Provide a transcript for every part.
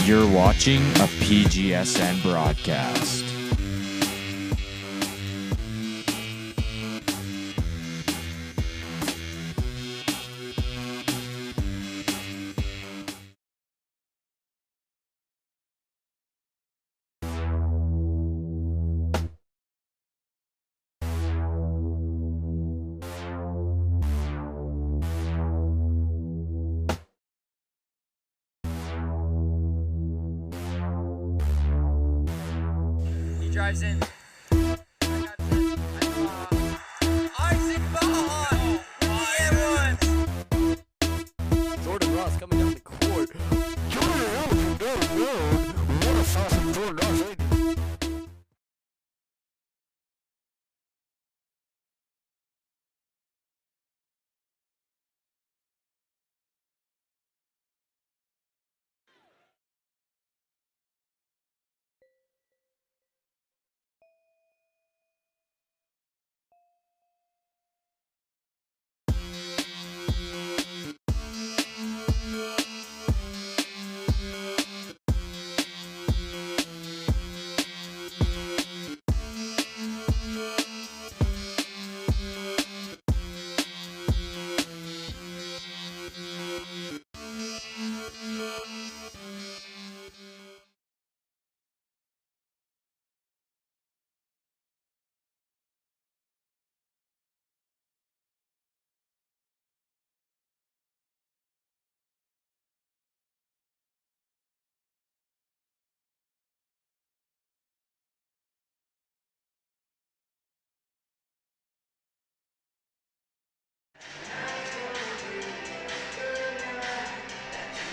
You're watching a PGSN broadcast. Drives in. Isaac Bahan! Jordan Ross coming down the court. Jordan Ross down. What a sauce from Jordan Ross.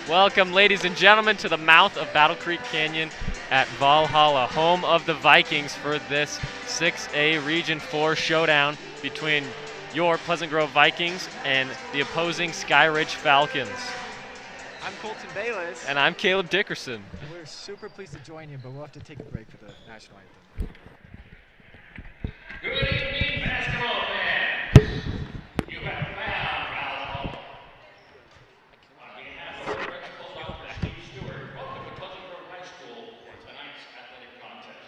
Welcome, ladies and gentlemen, to the mouth of Battle Creek Canyon at Valhalla, home of the Vikings for this 6A Region 4 showdown between your Pleasant Grove Vikings and the opposing Skyridge Falcons. I'm Colton Bayless. And I'm Caleb Dickerson. We're super pleased to join you, but we'll have to take a break for the national anthem. Good evening, basketball fans. You have found Valhalla. On behalf of the principal, Dr. Steve Stewart, welcome to Pleasant Grove High School for tonight's athletic contest.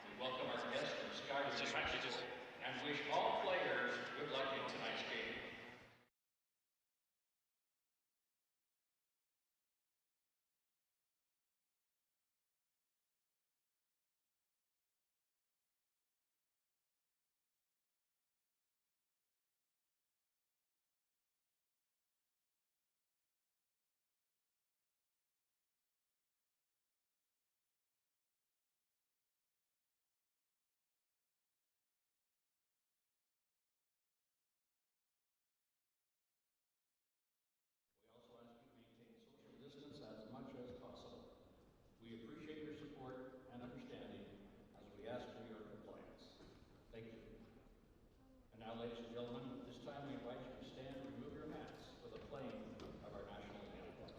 We welcome our guests from Skyridge and wish all players good luck in tonight's game. We appreciate your support and understanding as we ask for your compliance. Thank you. And now, ladies and gentlemen, at this time we invite you to stand and remove your hats for the playing of our national anthem.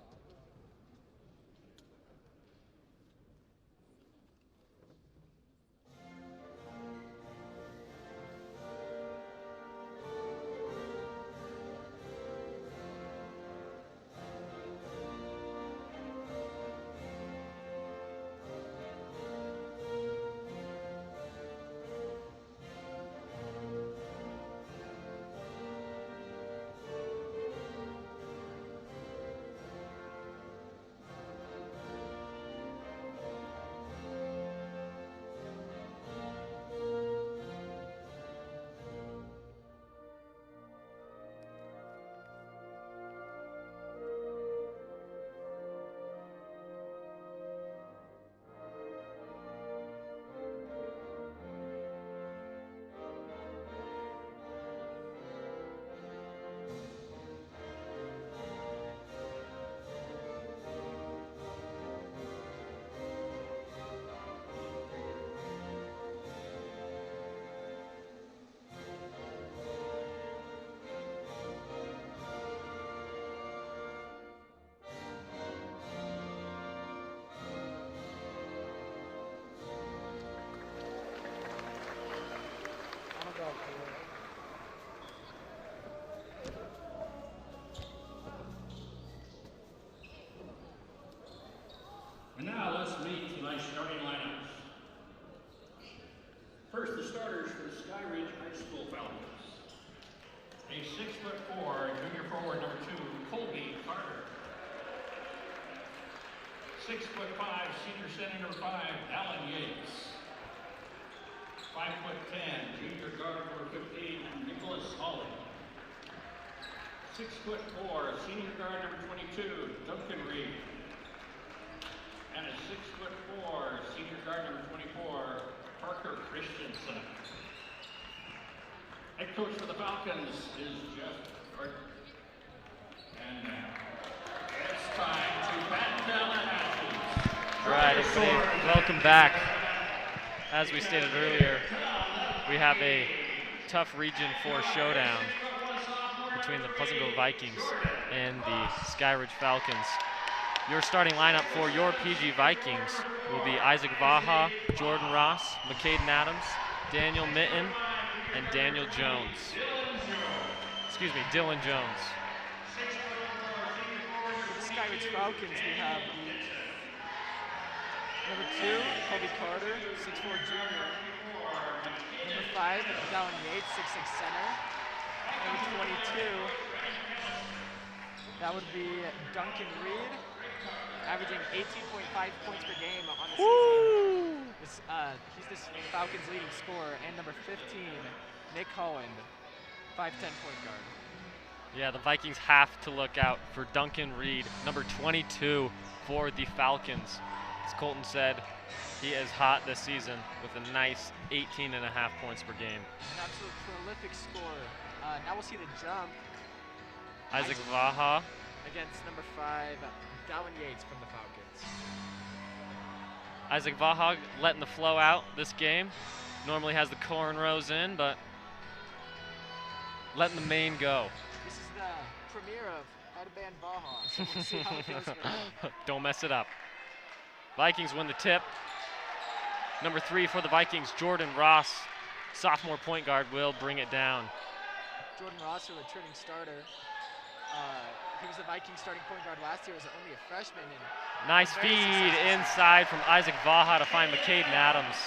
meet tonight's starting lineups. First, the starters for the Skyridge High School Falcons. A 6'4" junior forward number 2, Colby Carter. 6'5" senior center number 5, Alan Yates. 5'10", junior guard number 15, Nicholas Hawley. 6'4", senior guard number 22, Duncan Reed. And a 6'4", senior guard number 24, Parker Christensen. Head coach for the Falcons is Jeff Gordon. And now, it's time to bat down the hatches. All right, everybody, welcome back. As we stated earlier, we have a tough Region 4 showdown between the Pleasantville Vikings and the Skyridge Falcons. Your starting lineup for your PG Vikings will be Isaac Vaha, Jordan Ross, McCaden Adams, Daniel Mitten, and Daniel Jones. Excuse me, Dylan Jones. For the Skyridge Falcons, we have number 2, Colby Carter, 6'4" junior. Number 5, Dallin Yates, 6'6" center. Number 22, that would be Duncan Reed, averaging 18.5 points per game on the season. He's the Falcons' leading scorer. And number 15, Nick Holland, 5'10" point guard. Yeah, the Vikings have to look out for Duncan Reed, number 22 for the Falcons. As Colton said, he is hot this season with a nice 18.5 points per game. An absolute prolific scorer. Now we'll see the jump. Isaac Vaha. Against number 5, Dallin Yates from the Falcons. Isaac Vaha letting the flow out this game. Normally has the cornrows in, but letting the mane go. This is the premiere of Headband Vaha, so we'll see how it goes for him. Don't mess it up. Vikings win the tip. Number 3 for the Vikings, Jordan Ross, sophomore point guard, will bring it down. Jordan Ross, a returning starter. He was the Vikings starting point guard last year, was only a freshman. And nice feed inside from Isaac Vaha to find McCaden Adams.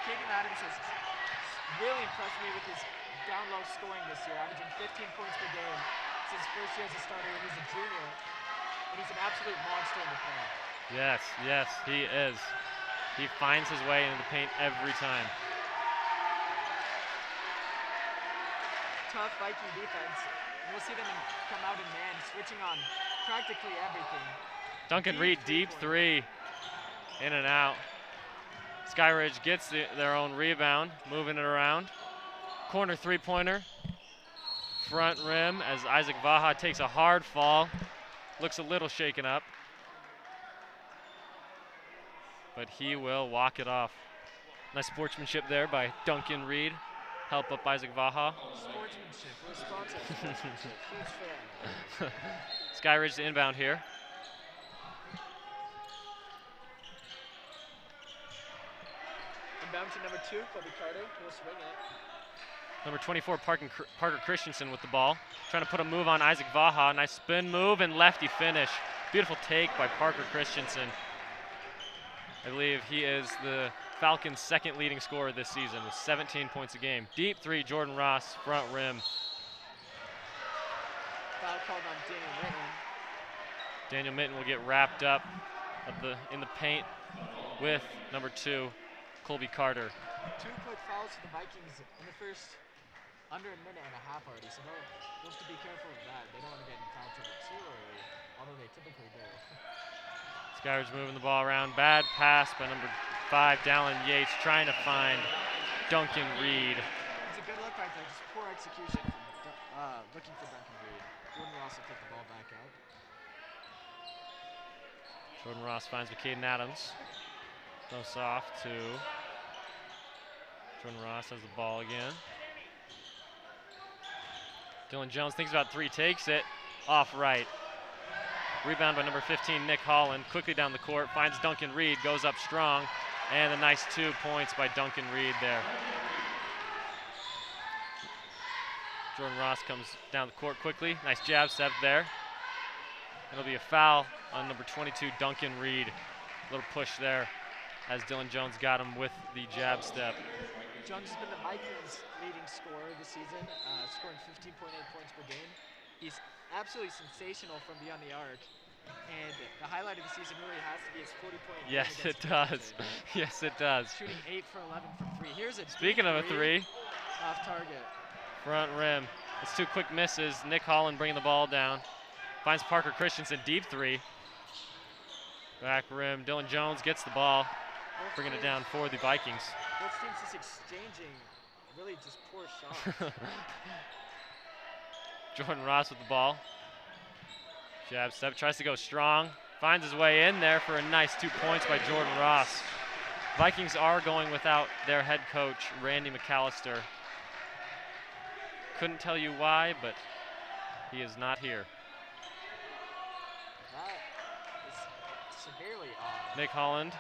McCaden Adams has really impressed me with his down low scoring this year, averaging 15 points per game. It's his first year as a starter, and he's a junior. And he's an absolute monster in the paint. Yes, yes, he is. He finds his way into the paint every time. Tough Viking defense. And we'll see them come out in man, switching on practically everything. Duncan Reed, deep 3, in and out. Skyridge gets their own rebound, moving it around. Corner 3-pointer, front rim as Isaac Vaha takes a hard fall. Looks a little shaken up, but he will walk it off. Nice sportsmanship there by Duncan Reed. Help up Isaac Vaha. Sportsmanship, we're sponsored for sportsmanship. Huge fan. Skyridge to inbound here. Inbound to number 2, Colby Carter. He'll swing it. Number 24, Parker Christensen with the ball. Trying to put a move on Isaac Vaha. Nice spin move and lefty finish. Beautiful take by Parker Christensen. I believe he is the Falcons' second leading scorer this season with 17 points a game. Deep 3, Jordan Ross, front rim. Foul called on Daniel Mitten. Daniel Mitten will get wrapped up in the paint with number 2, Colby Carter. 2 quick fouls for the Vikings in the first under a minute and a half already, so they'll have to be careful of that. They don't want to get in foul trouble too early, although they typically do. Skyridge moving the ball around. Bad pass by number 5, Dallin Yates, trying to find Duncan Reed. It's a good look right there, just poor execution from looking for Duncan Reed. Jordan Ross will take the ball back out. Jordan Ross finds McCaden Adams. Goes off to Jordan Ross has the ball again. Dylan Jones thinks about 3, takes it off right. Rebound by number 15, Nick Holland. Quickly down the court, finds Duncan Reed, goes up strong, and a nice 2 points by Duncan Reed there. Jordan Ross comes down the court quickly. Nice jab step there. It'll be a foul on number 22, Duncan Reed. Little push there as Dylan Jones got him with the jab step. Jones has been the Vikings' leading scorer this season, scoring 15.8 points per game. He's absolutely sensational from beyond the arc. And the highlight of the season really has to be his 40-point game Yes, it against does. Winchester. Yes, it does. Shooting 8 for 11 from 3. Here's a Speaking of a three, off target. front rim. It's 2 quick misses. Nick Holland bringing the ball down. Finds Parker Christensen, deep 3. Back rim. Dylan Jones gets the ball, bringing it down for the Vikings. Both teams just exchanging really just poor shots. Jordan Ross with the ball. Jab step, tries to go strong. Finds his way in there for a nice 2 points by Jordan Ross. Vikings are going without their head coach, Randy McAllister. Couldn't tell you why, but he is not here. That is severely odd. Nick Holland,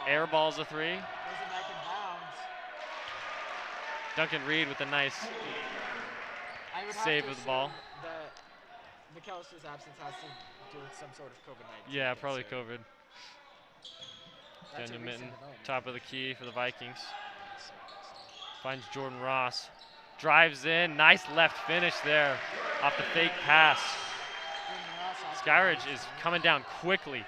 Air ball. airballs a 3. Goes it back in bounds. Duncan Reed with a nice I would save have of to the ball. assume that McAllister's absence has to do with some sort of COVID-19. Yeah, probably concern. COVID. That's a Daniel recent Mitten, development. top of the key for the Vikings. Finds Jordan Ross. Drives in, nice left finish there off the fake pass. Jordan Ross off the Skyridge bench. is coming down quickly.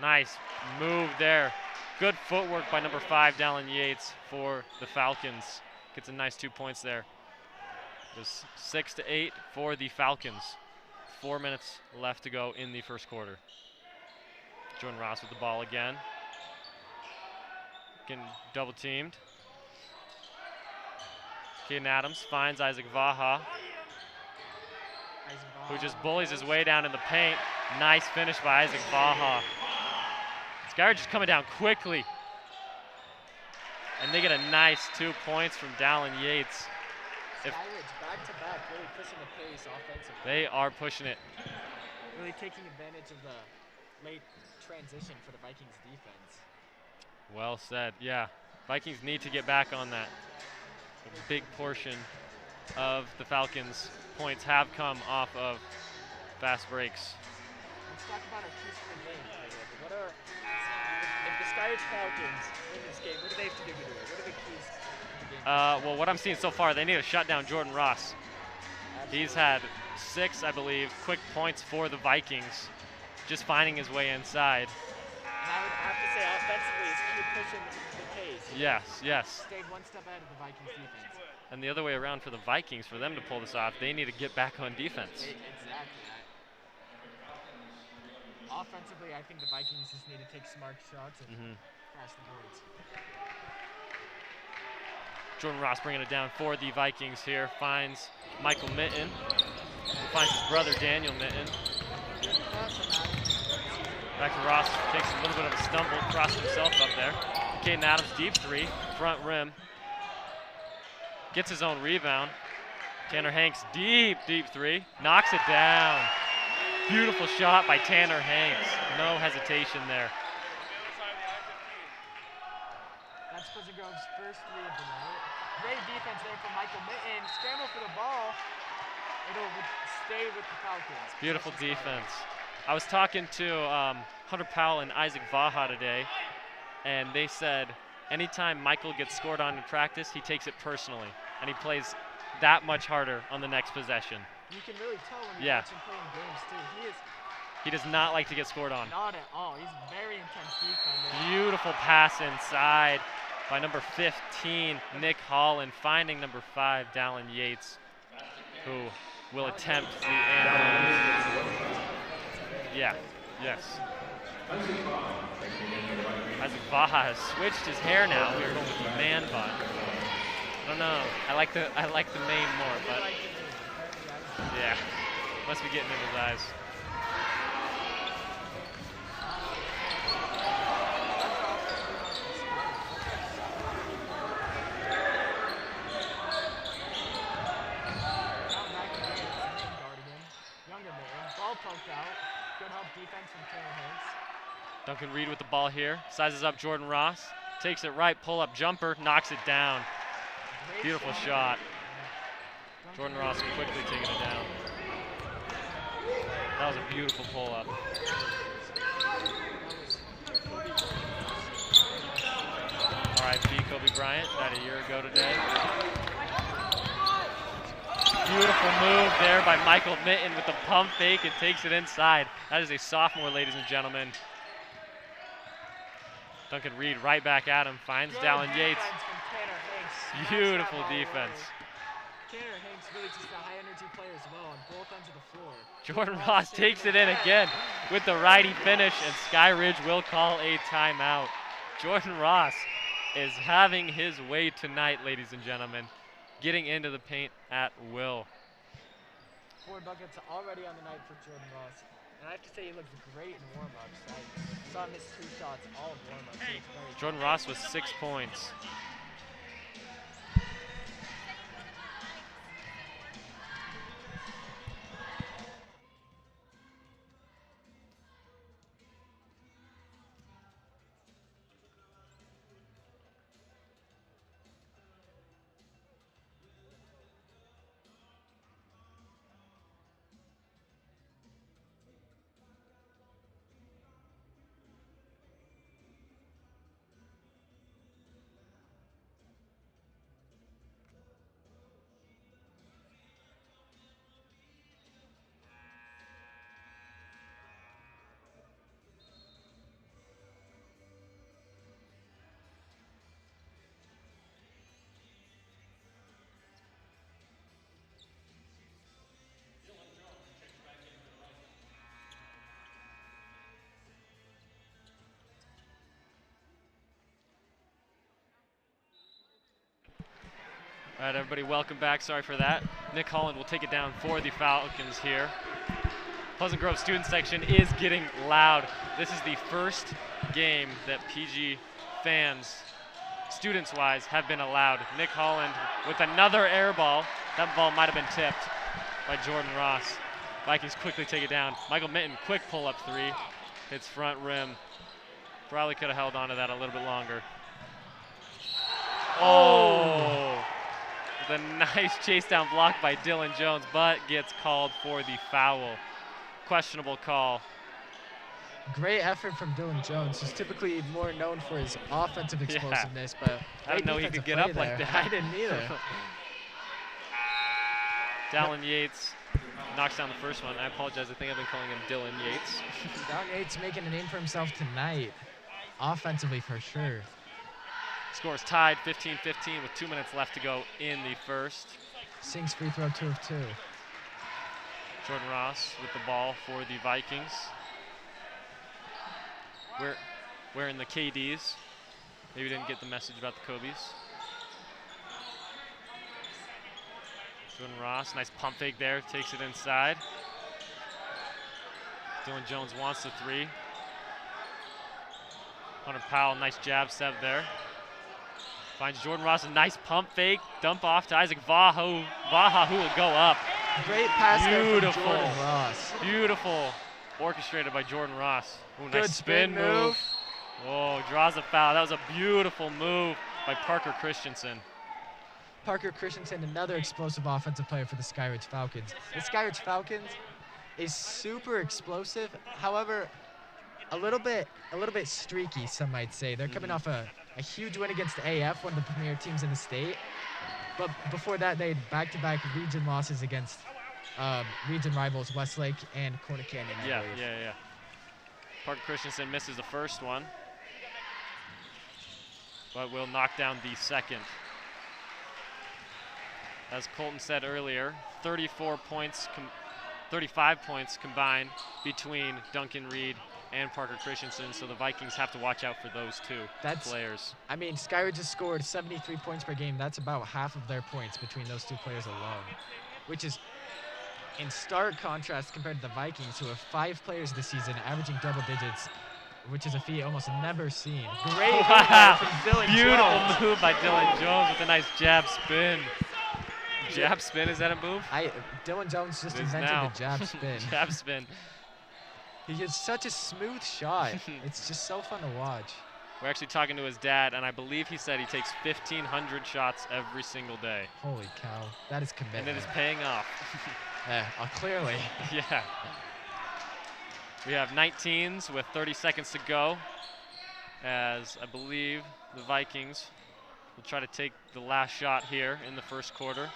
Nice move there. Good footwork by number 5, Dallin Yates, for the Falcons. Gets a nice 2 points there. It's 6-8 for the Falcons. 4 minutes left to go in the first quarter. Jordan Ross with the ball again. Getting double teamed. Caden Adams finds Isaac Vaha, who just bullies his way down in the paint. Nice finish by Isaac Vaha. Skyridge is coming down quickly. And they get a nice 2 points from Dallin Yates. Skyridge back-to-back, really pushing the pace offensively. They are pushing it. Really taking advantage of the late transition for the Vikings defense. Well said, yeah. Vikings need to get back on that. A big portion of the Falcons' points have come off of fast breaks. Let's talk about our keys for the game. What are, if the Skyridge Falcons win this game, what do they have to do to do it? What are the keys to the game? Well, what I'm seeing so far, they need to shut down Jordan Ross. He's had 6, I believe, quick points for the Vikings, just finding his way inside. And I would have to say, offensively, is keep pushing the pace. Yes, yes. Stay one step ahead of the Vikings defense. And the other way around for the Vikings, for them to pull this off, they need to get back on defense. Exactly. Offensively, I think the Vikings just need to take smart shots and crash the boards. Jordan Ross bringing it down for the Vikings here. Finds Michael Mitten. Finds his brother Daniel Mitten. Back to Ross. Takes a little bit of a stumble. Crossed himself up there. Caden Adams, deep 3. Front rim. Gets his own rebound. Tanner Hanks, deep 3. Knocks it down. Beautiful shot by Tanner Hanks. No hesitation there. That's Grove's first 3 of the night. Great defense there from Michael Mitten. Scramble for the ball. It'll stay with the Falcons. Beautiful defense. I was talking to Hunter Powell and Isaac Vaha today, and they said anytime Michael gets scored on in practice, he takes it personally, and he plays that much harder on the next possession. You can really tell when you watch him playing games too. He does not like to get scored on. Not at all. He's a very intense defender. Beautiful pass inside by number 15, Nick Holland, finding number 5, Dallin Yates, who will attempt the and. Yeah, yes. Isaac Vaha has switched his hair now. We're going with the man bun. I don't know. I like the mane more, but yeah, must be getting in his eyes. Duncan Reed with the ball here. Sizes up Jordan Ross. Takes it right, pull-up jumper, knocks it down. Beautiful shot. Jordan Ross quickly taking it down. That was a beautiful pull-up. Bryant, not a year ago today. Beautiful move there by Michael Mitten with the pump fake and takes it inside. That is a sophomore, ladies and gentlemen. Duncan Reed right back at him, finds Dallin Yates. Beautiful defense. Tanner Hanks really just a high-energy player as well on both ends of the floor. Jordan Ross takes it in again with the righty finish, and Skyridge will call a timeout. Jordan Ross is having his way tonight, ladies and gentlemen, getting into the paint at will. 4 buckets already on the night for Jordan Ross. And I have to say, he looked great in warm-ups. I saw him miss 2 shots all of warm-ups. Jordan Ross with 6 points. All right, everybody, welcome back. Sorry for that. Nick Holland will take it down for the Falcons here. Pleasant Grove student section is getting loud. This is the first game that PG fans, students-wise, have been allowed. Nick Holland with another air ball. That ball might have been tipped by Jordan Ross. Vikings quickly take it down. Michael Mitten, quick pull-up 3. Hits front rim. Probably could have held on to that a little bit longer. Oh! The nice chase down block by Dylan Jones, but gets called for the foul. Questionable call. Great effort from Dylan Jones, who's typically more known for his offensive explosiveness, but I didn't know he could get up like that. I didn't either. Dallin Yates knocks down the first one. I apologize, I think I've been calling him Dylan Yates. Dallin Yates making a name for himself tonight, offensively for sure. Score is tied 15-15 with 2 minutes left to go in the first. Sings free throw 2 of 2. Jordan Ross with the ball for the Vikings. We're wearing the KDs. Maybe didn't get the message about the Kobe's. Jordan Ross, nice pump fake there, takes it inside. Dylan Jones wants the 3. Hunter Powell, nice jab step there. Finds Jordan Ross, a nice pump fake, dump off to Isaac Vaha, who will go up. Great pass Beautiful. there from Jordan Ross. Beautiful, orchestrated by Jordan Ross. Ooh, Good nice spin move. Oh, draws a foul. That was a beautiful move by Parker Christensen. Parker Christensen, another explosive offensive player for the Skyridge Falcons. The Skyridge Falcons is super explosive, however, a little bit streaky, some might say. They're coming off a huge win against AF, one of the premier teams in the state. But before that, they had back-to-back region losses against region rivals Westlake and Corner Canyon, I believe. Yeah. Parker Christensen misses the first one, but will knock down the second. As Colton said earlier, 35 points combined between Duncan Reed and Parker Christensen, so the Vikings have to watch out for those two players. I mean, Skyridge has scored 73 points per game. That's about half of their points between those 2 players alone, which is in stark contrast compared to the Vikings, who have 5 players this season averaging double digits, which is a feat almost never seen. Great move from Dylan Jones. Beautiful move by Dylan Jones with a nice jab spin. Jab spin, is that a move? Dylan Jones just invented the jab spin. Jab spin. He has such a smooth shot. It's just so fun to watch. We're actually talking to his dad, and I believe he said he takes 1,500 shots every single day. Holy cow, that is commitment. And it is paying off. Clearly. Yeah. We have 19s with 30 seconds to go, as I believe the Vikings will try to take the last shot here in the first quarter.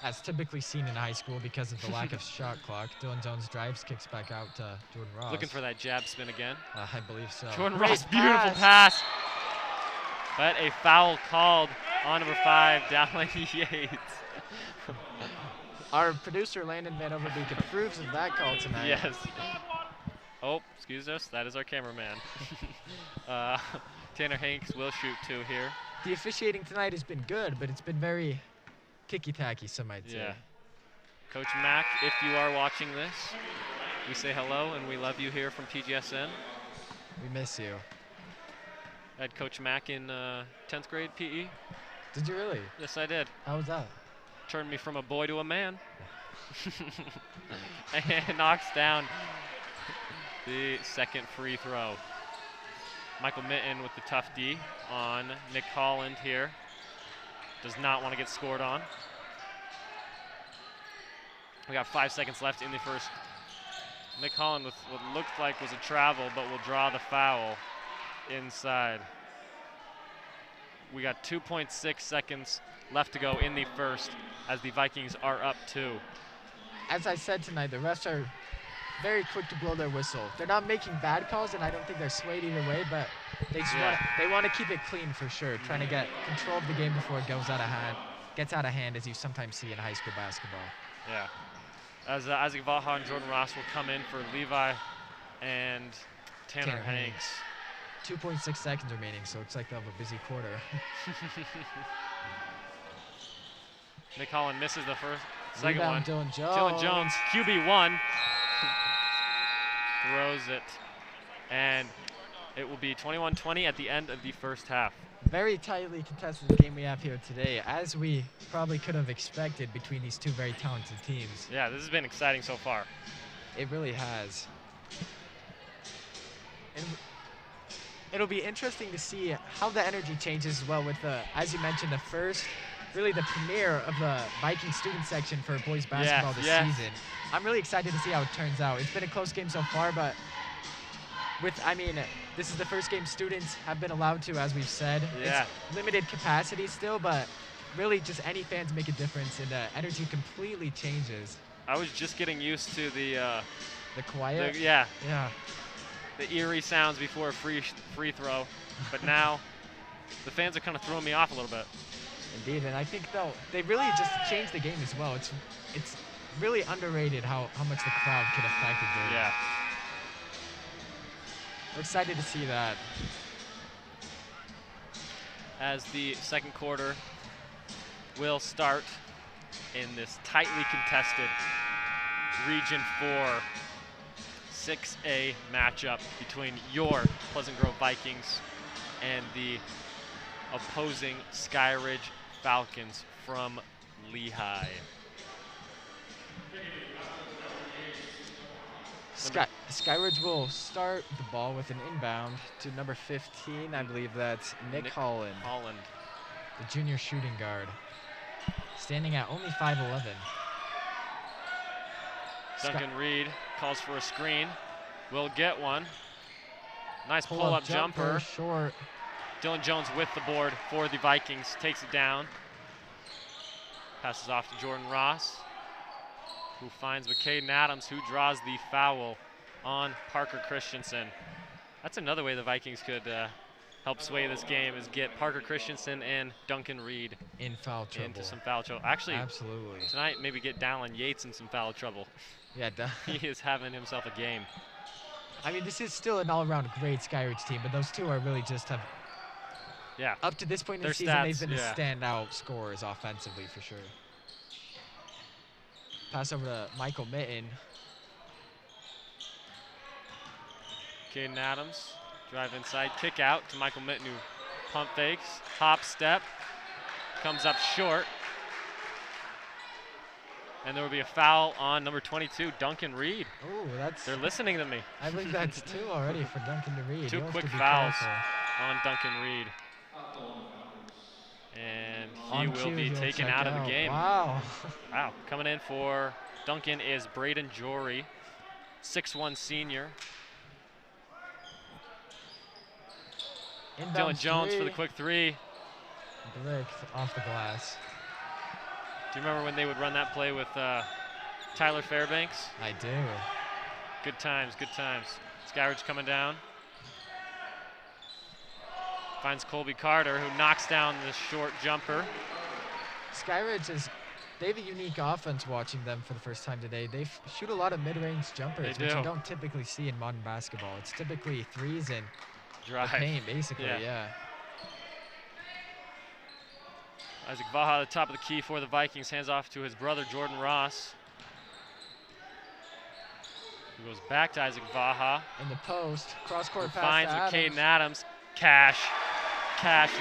As typically seen in high school because of the lack of shot clock. Dylan Jones drives, kicks back out to Jordan Ross. Looking for that jab spin again. I believe so. Jordan Great Ross, beautiful pass. But a foul called on number 5, Dallin Yates. Our producer, Landon Van Overbeek, approves of that call tonight. Yes. Oh, excuse us. That is our cameraman. Tanner Hanks will shoot 2 here. The officiating tonight has been good, but it's been very ticky-tacky, some might say. Yeah. Coach Mack, if you are watching this, we say hello and we love you here from PGSN. We miss you. I had Coach Mack in 10th grade PE. Did you really? Yes, I did. How was that? Turned me from a boy to a man. And knocks down the second free throw. Michael Mitten with the tough D on Nick Holland here. Does not want to get scored on. We got 5 seconds left in the first. Nick Holland with what looked like was a travel, but will draw the foul inside. We got 2.6 seconds left to go in the first as the Vikings are up 2. As I said tonight, the refs are very quick to blow their whistle. They're not making bad calls, and I don't think they're swayed either way, but they just want to keep it clean for sure, trying to get control of the game before it goes out of hand, gets out of hand, as you sometimes see in high school basketball. Yeah. As Isaac Vaha and Jordan Ross will come in for Levi and Tanner Hanks. 2.6 seconds remaining, so it looks like they'll have a busy quarter. Nick Holland misses the second Rebound, one. Dylan Jones. Dylan Jones, QB1, throws it. And it will be 21-20 at the end of the first half. Very tightly contested game we have here today, as we probably could have expected between these two very talented teams. Yeah, this has been exciting so far. It really has. And it'll be interesting to see how the energy changes as well with the, as you mentioned, the first, really the premiere of the Viking student section for boys basketball this season. I'm really excited to see how it turns out. It's been a close game so far, but this is the first game students have been allowed to, as we've said. Yeah. It's limited capacity still, but really just any fans make a difference, and the energy completely changes. I was just getting used to the quiet. yeah. Yeah. The eerie sounds before a free throw, but now the fans are kind of throwing me off a little bit. Indeed, and I think they really just changed the game as well. It's really underrated how much the crowd could affect the game. Yeah. We're excited to see that. As the second quarter will start in this tightly contested Region 4 6A matchup between your Pleasant Grove Vikings and the opposing Skyridge Falcons from Lehigh. Skyridge will start the ball with an inbound to number 15. I believe that's Nick Holland. The junior shooting guard, standing at only 5'11". Duncan Reed calls for a screen. Will get one. Nice pull-up jumper. Short. Dylan Jones with the board for the Vikings. Takes it down. Passes off to Jordan Ross, who finds McCaden Adams, who draws the foul on Parker Christensen. That's another way the Vikings could help sway this game, is get Parker Christensen and Duncan Reed in foul trouble. Into some foul trouble. Actually, absolutely. Tonight, maybe get Dallin Yates in some foul trouble. Yeah, he is having himself a game. I mean, this is still an all-around great Skyridge team, but those two are really just up to this point in the season, they've been the standout scorers offensively for sure. Pass over to Michael Mitten. Caden Adams, drive inside, kick out to Michael Mitten, who pump fakes, hop step, comes up short. And there will be a foul on number 22, Duncan Reed. Oh, they're listening to me. I believe that's 2 already for Duncan Reed. Two quick fouls on Duncan Reed. And he will be taken out of the game. Wow. Wow. Coming in for Duncan is Braden Jory, 6'1" senior. Inbound Dylan Jones for the three. quick three. Brick off the glass. Do you remember when they would run that play with Tyler Fairbanks? I do. Good times, good times. Skyridge coming down. Finds Colby Carter, who knocks down the short jumper. Skyridge they have a unique offense watching them for the first time today. They shoot a lot of mid-range jumpers, They which do. you don't typically see in modern basketball. It's typically threes and Drive. paint, basically, yeah. Isaac Vaha, the top of the key for the Vikings, hands off to his brother, Jordan Ross. Who goes back to Isaac Vaha. In the post, cross-court pass Finds to with Adams. Caden Adams. Cash,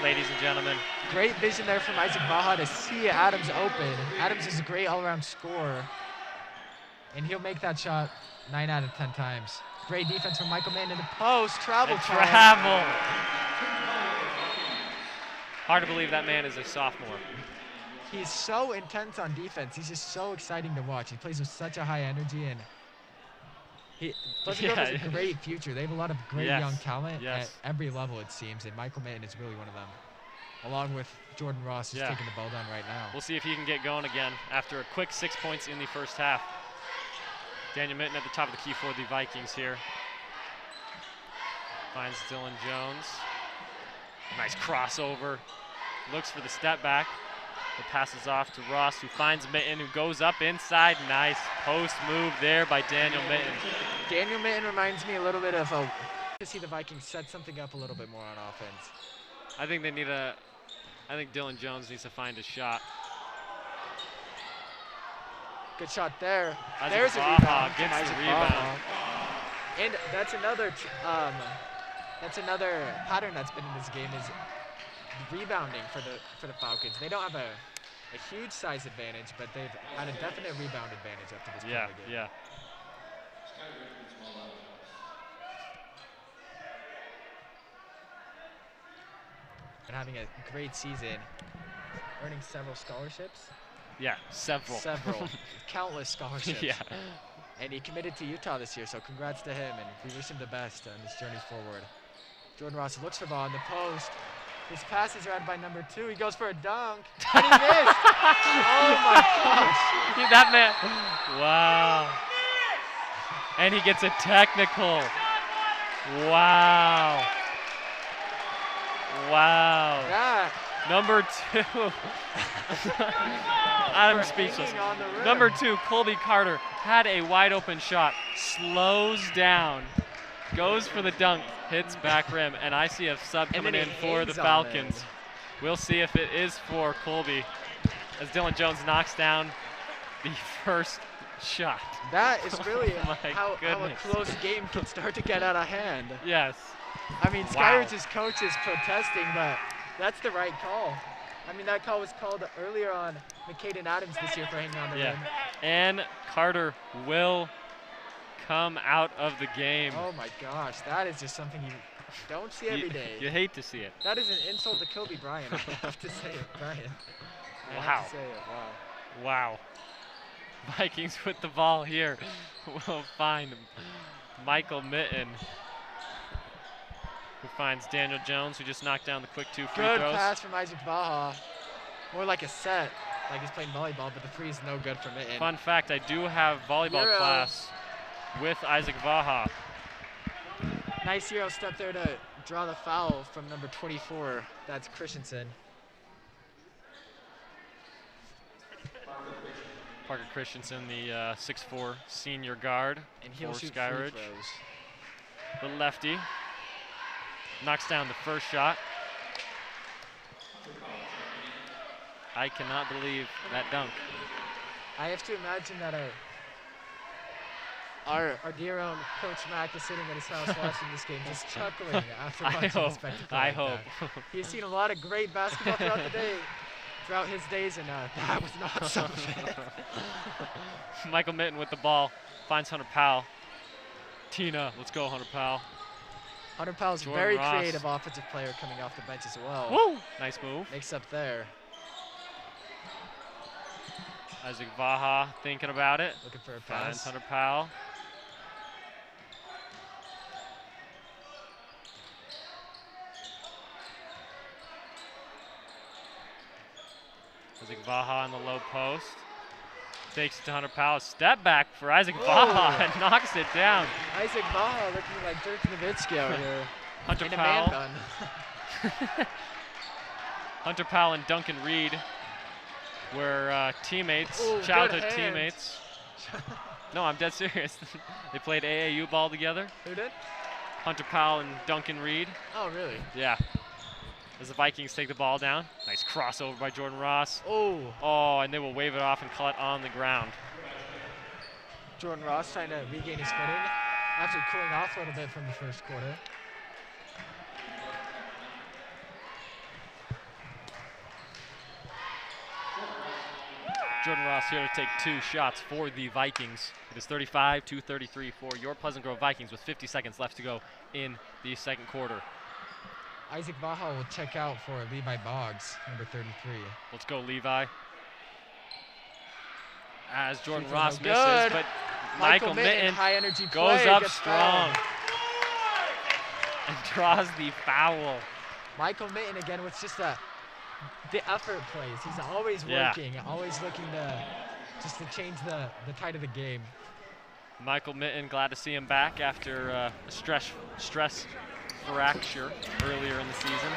ladies and gentlemen. Great vision there from Isaac Vaha to see Adams open. Adams is a great all-around scorer, and he'll make that shot 9 out of 10 times. Great defense from Michael Mann in the post. Travel. Hard to believe that man is a sophomore. He's so intense on defense. He's just so exciting to watch. He plays with such a high energy, and Pleasant Grove has a great future. They have a lot of great young talent at every level, it seems, and Michael Mann is really one of them, along with Jordan Ross, who's taking the ball down right now. We'll see if he can get going again after a quick 6 points in the first half. Daniel Mitten at the top of the key for the Vikings here. Finds Dylan Jones. Nice crossover. Looks for the step back. It passes off to Ross, who finds Mitten, who goes up inside. Nice post move there by Daniel Mitten. Daniel Mitten reminds me a little bit of to see the Vikings set something up a little bit more on offense. I think I think Dylan Jones needs to find a shot. Good shot there. Isaac There's a Vaha rebound. gets from the Isaac rebound. Vaha. And that's another pattern that's been in this game is rebounding for the Falcons. They don't have a huge size advantage, but they've had a definite rebound advantage up to this point of the game. Yeah. And having a great season, earning several scholarships. Yeah, several. Countless scholarships. Yeah. And he committed to Utah this year, so congrats to him, and we wish him the best on his journey forward. Jordan Ross looks for the ball in the post. His pass is read by number 2. He goes for a dunk, and he missed. Oh my gosh. That man. Wow. And he gets a technical. Wow. That. Number 2. I'm speechless. On the rim. Number 2, Colby Carter, had a wide open shot, slows down, goes for the dunk, hits back rim, and I see a sub And coming then in he for the hangs on Falcons. it. We'll see if it is for Colby, as Dylan Jones knocks down the first shot. That is really Oh my how a goodness. close game can start to get out of hand. Yes. I mean, Wow. Skyridge's coach is protesting, but that's the right call. I mean, that call was called earlier on McCaden Adams this year for hanging on the rim. And Carter will come out of the game. Oh my gosh, that is just something you don't see every day. You hate to see it. That is an insult to Kobe Bryant, I have to say it, Brian. I Wow. have to say it, wow. Wow. Vikings with the ball here. We'll find Michael Mitten, who finds Daniel Jones, who just knocked down the quick 2 free Good throws. pass from Isaac Vaha. More like a set, like he's playing volleyball, but the free is no good from it. Fun fact, I do have volleyball Euro. class with Isaac Vaha. Nice Euro step there to draw the foul from number 24. That's Christensen. Parker Christensen, the 6'4" senior guard And he'll for shoot free Skyridge. throws. The lefty knocks down the first shot. I cannot believe that dunk. I have to imagine that our dear own Coach Mack is sitting at his house watching this game, just chuckling after watching a spectacle I like hope. that. He's seen a lot of great basketball throughout the day, throughout his days, and that was not some of it. Michael Mitten with the ball, finds Hunter Powell. Tina, let's go Hunter Powell. Hunter Powell's a Jordan very Ross. creative offensive player coming off the bench as well. Woo! Nice move. Makes up there. Isaac Vaha thinking about it. Looking for a Finds pass. Hunter Powell. Isaac Vaha on the low post. Takes it to Hunter Powell. Step back for Isaac Vaha and knocks it down. Isaac Vaha looking like Dirk Nowitzki out here. Hunter in a Powell. man bun. Hunter Powell and Duncan Reed were teammates, Ooh, good childhood hands. teammates. No, I'm dead serious. They played AAU ball together. Who did? Hunter Powell and Duncan Reed. Oh, really? Yeah. As the Vikings take the ball down. Nice crossover by Jordan Ross. Oh, Oh, and they will wave it off and call it on the ground. Jordan Ross trying to regain his footing after cooling off a little bit from the first quarter. Jordan Ross here to take 2 shots for the Vikings. It is 35-33 for your Pleasant Grove Vikings with 50 seconds left to go in the second quarter. Isaac Vaha will check out for Levi Boggs, number 33. Let's go, Levi. As Jordan Shoots Ross no misses, good. but Michael Mitten high energy goes play, up gets strong fouled. and draws the foul. Michael Mitten again with just the effort plays. He's always Yeah. working, always looking to just to change the tide of the game. Michael Mitten, glad to see him back after a stress fracture earlier in the season.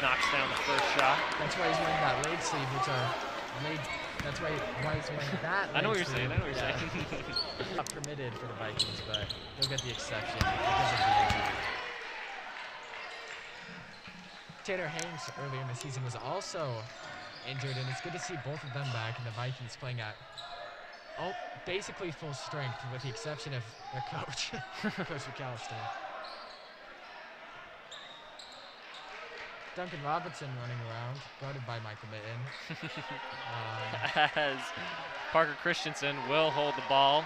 Knocks down the first shot. That's why he's wearing that leg sleeve, which are leg. That's why he's wearing that. I know what leg you're saying. I know what you're sleeve. saying. Not permitted for the Vikings, but he'll get the exception because of the injury. Tanner Haynes earlier in the season was also injured, and it's good to see both of them back, and the Vikings playing at basically full strength, with the exception of their coach, Coach McAllister. Duncan Robinson running around, guarded by Michael Mitten. As Parker Christensen will hold the ball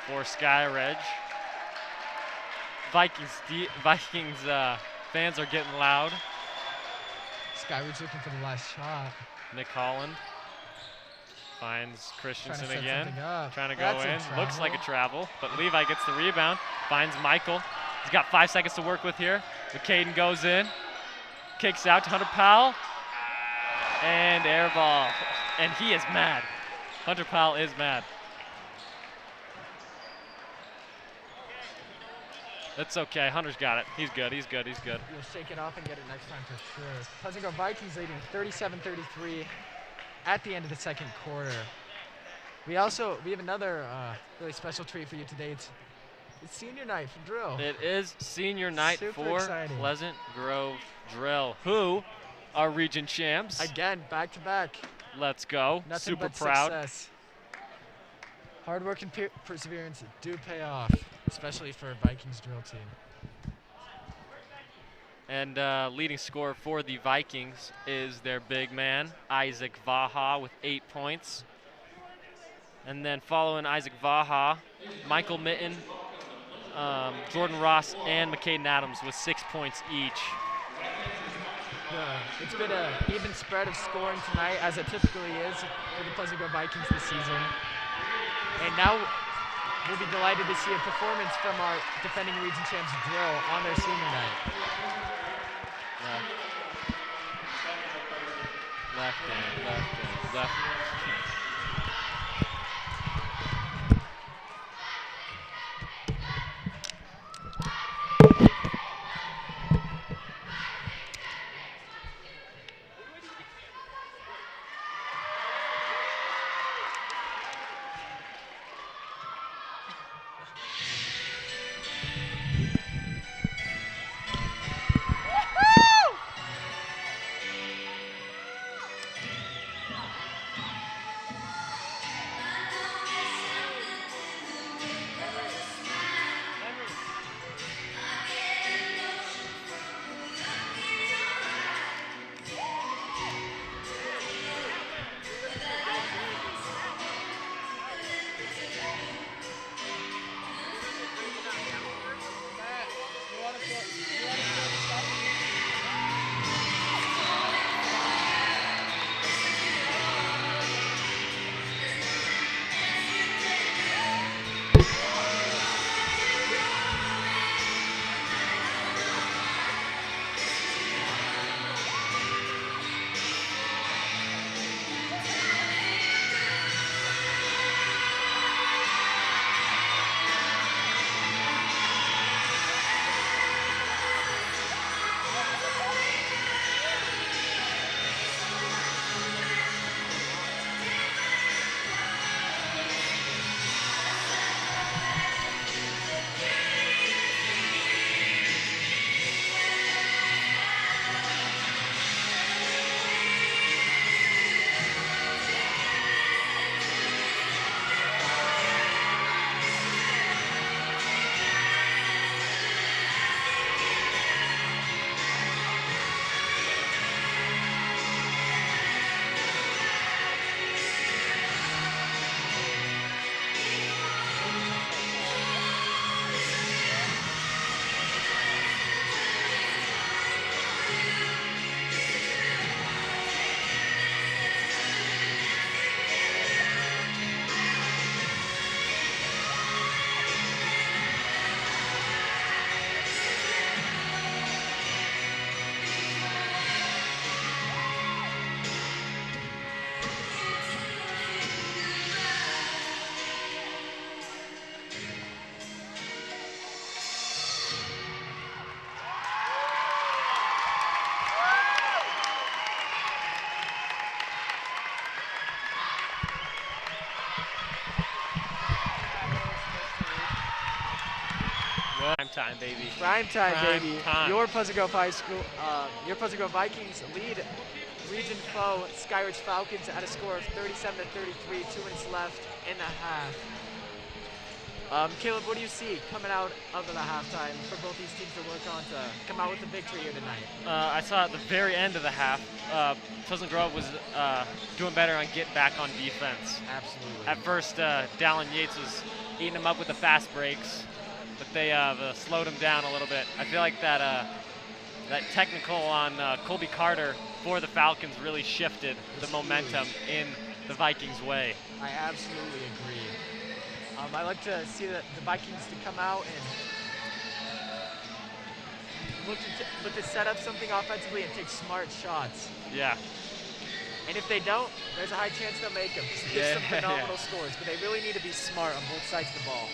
for Skyridge. Vikings fans are getting loud. Skyridge looking for the last shot. Nick Holland finds Christensen set again, something up. trying to go That's a in. Looks like a travel. travel, but Levi gets the rebound, finds Michael. He's got 5 seconds to work with here. McCaden goes in, kicks out to Hunter Powell, and air ball. And he is mad. Hunter Powell is mad. That's okay. Hunter's got it. He's good. He's good. He's good. You'll shake it off and get it next time for sure. Pleasant Grove Vikings leading 37-33 at the end of the second quarter. We have another really special treat for you today. It's senior night for drill. It is senior night Super for exciting. Pleasant Grove Drill, who are region champs. Again, back to back. Let's go. Nothing Super but proud. Success. Hard work and perseverance do pay off, especially for a Vikings drill team. And leading scorer for the Vikings is their big man, Isaac Vaha, with 8 points. And then following Isaac Vaha, Michael Mitten, Jordan Ross, and McCaden Adams with 6 points each. It's been an even spread of scoring tonight, as it typically is for the Pleasant Grove Vikings this season. And now we'll be delighted to see a performance from our defending region champs drill on their senior night. Left hand, left. time, baby. Prime time, Prime baby. time. Your Pleasant Grove High School, your Pleasant Grove Vikings lead region foe Skyridge Falcons at a score of 37-33. 2 minutes left in the half. Caleb, what do you see coming out of the halftime for both these teams to work on to come out with a victory here tonight? I saw at the very end of the half, Pleasant Grove was doing better on getting back on defense. Absolutely. At first, Dallin Yates was eating them up with the fast breaks, but they slowed him down a little bit. I feel like that technical on Colby Carter for the Falcons really shifted the momentum in the Vikings' way. I absolutely agree. I like to see the Vikings to come out and look to set up something offensively and take smart shots. Yeah. And if they don't, there's a high chance they'll make them. There's some phenomenal scores, but they really need to be smart on both sides of the ball.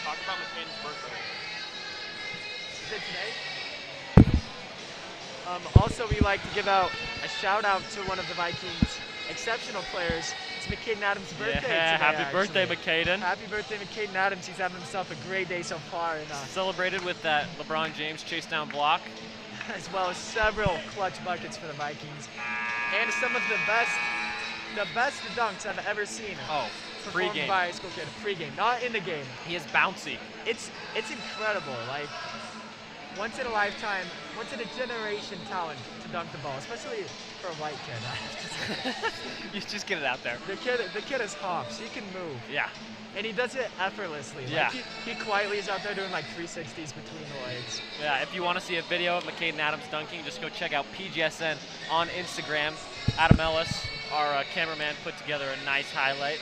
Talk about McCain's birthday. Is it today? Also, we like to give out a shout out to one of the Vikings' exceptional players. It's McCaden Adams' birthday today, happy birthday, actually. McCaden. Happy birthday, McCaden Adams. He's having himself a great day so far. And, Celebrated with that LeBron James chase down block. as well as several clutch buckets for the Vikings. And some of the best dunks I've ever seen. Oh, performed pregame. by a school kid. Pregame, not in the game. He is bouncy. It's incredible. Like, once in a lifetime, once in a generation talent to dunk the ball, especially for a white kid. I have to say. You just get it out there. The kid is hops. He can move. Yeah. And he does it effortlessly. Yeah. Like he quietly is out there doing like 360s between the legs. Yeah, if you want to see a video of McCaden Adams dunking, just go check out PGSN on Instagram. Adam Ellis, our cameraman, put together a nice highlight.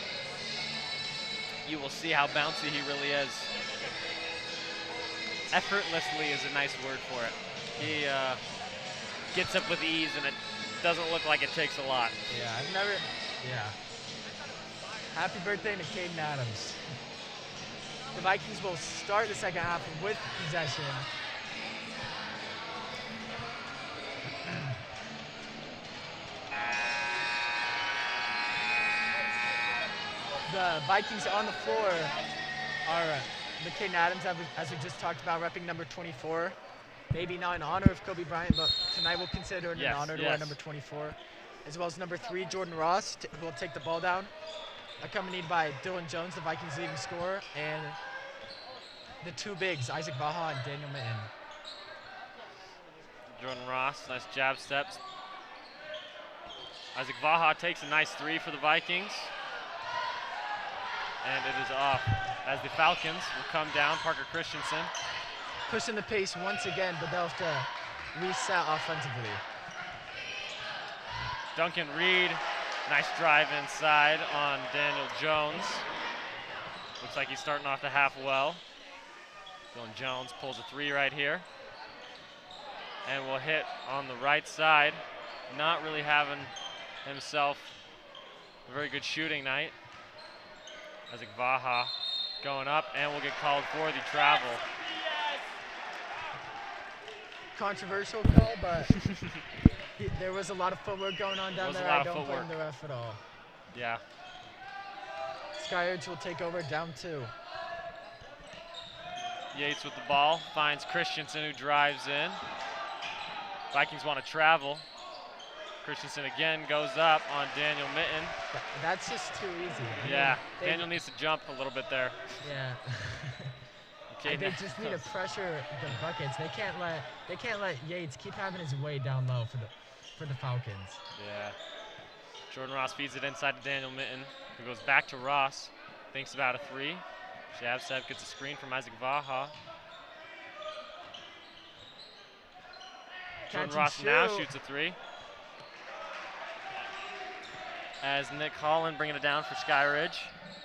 You will see how bouncy he really is. Effortlessly is a nice word for it. He gets up with ease, and it doesn't look like it takes a lot. Yeah. Happy birthday to Caden Adams. The Vikings will start the second half with possession. The Vikings on the floor are McCaden Adams, as we just talked about, repping number 24. Maybe not in honor of Kobe Bryant, but tonight we'll consider it an honor to wear number 24. As well as number 3, Jordan Ross, who will take the ball down, accompanied by Dylan Jones, the Vikings' leading scorer, and the 2 bigs, Isaac Vaha and Daniel Mitten. Jordan Ross, nice jab steps. Isaac Vaha takes a nice 3 for the Vikings. And it is off as the Falcons will come down. Parker Christensen. Pushing the pace once again, but they'll have to reset offensively. Duncan Reed, nice drive inside on Daniel Jones. Looks like he's starting off the half well. Dylan Jones pulls a 3 right here. And will hit on the right side. Not really having himself a very good shooting night. Isaac Vaha going up and will get called for the travel. Controversial call, but there was a lot of footwork going on down there. I don't blame the ref at all. Yeah. Skyridge will take over down 2. Yates with the ball, finds Christensen who drives in. Vikings want to travel. Christensen again goes up on Daniel Mitten. That's just too easy. Yeah, Daniel needs to jump a little bit there. Yeah. They just need to pressure the buckets. They can't let Yates keep having his way down low for the Falcons. Yeah. Jordan Ross feeds it inside to Daniel Mitten, who goes back to Ross. Thinks about a 3. Jab step gets a screen from Isaac Vaha. Jordan Ross now shoots a 3. As Nick Holland bringing it down for Skyridge.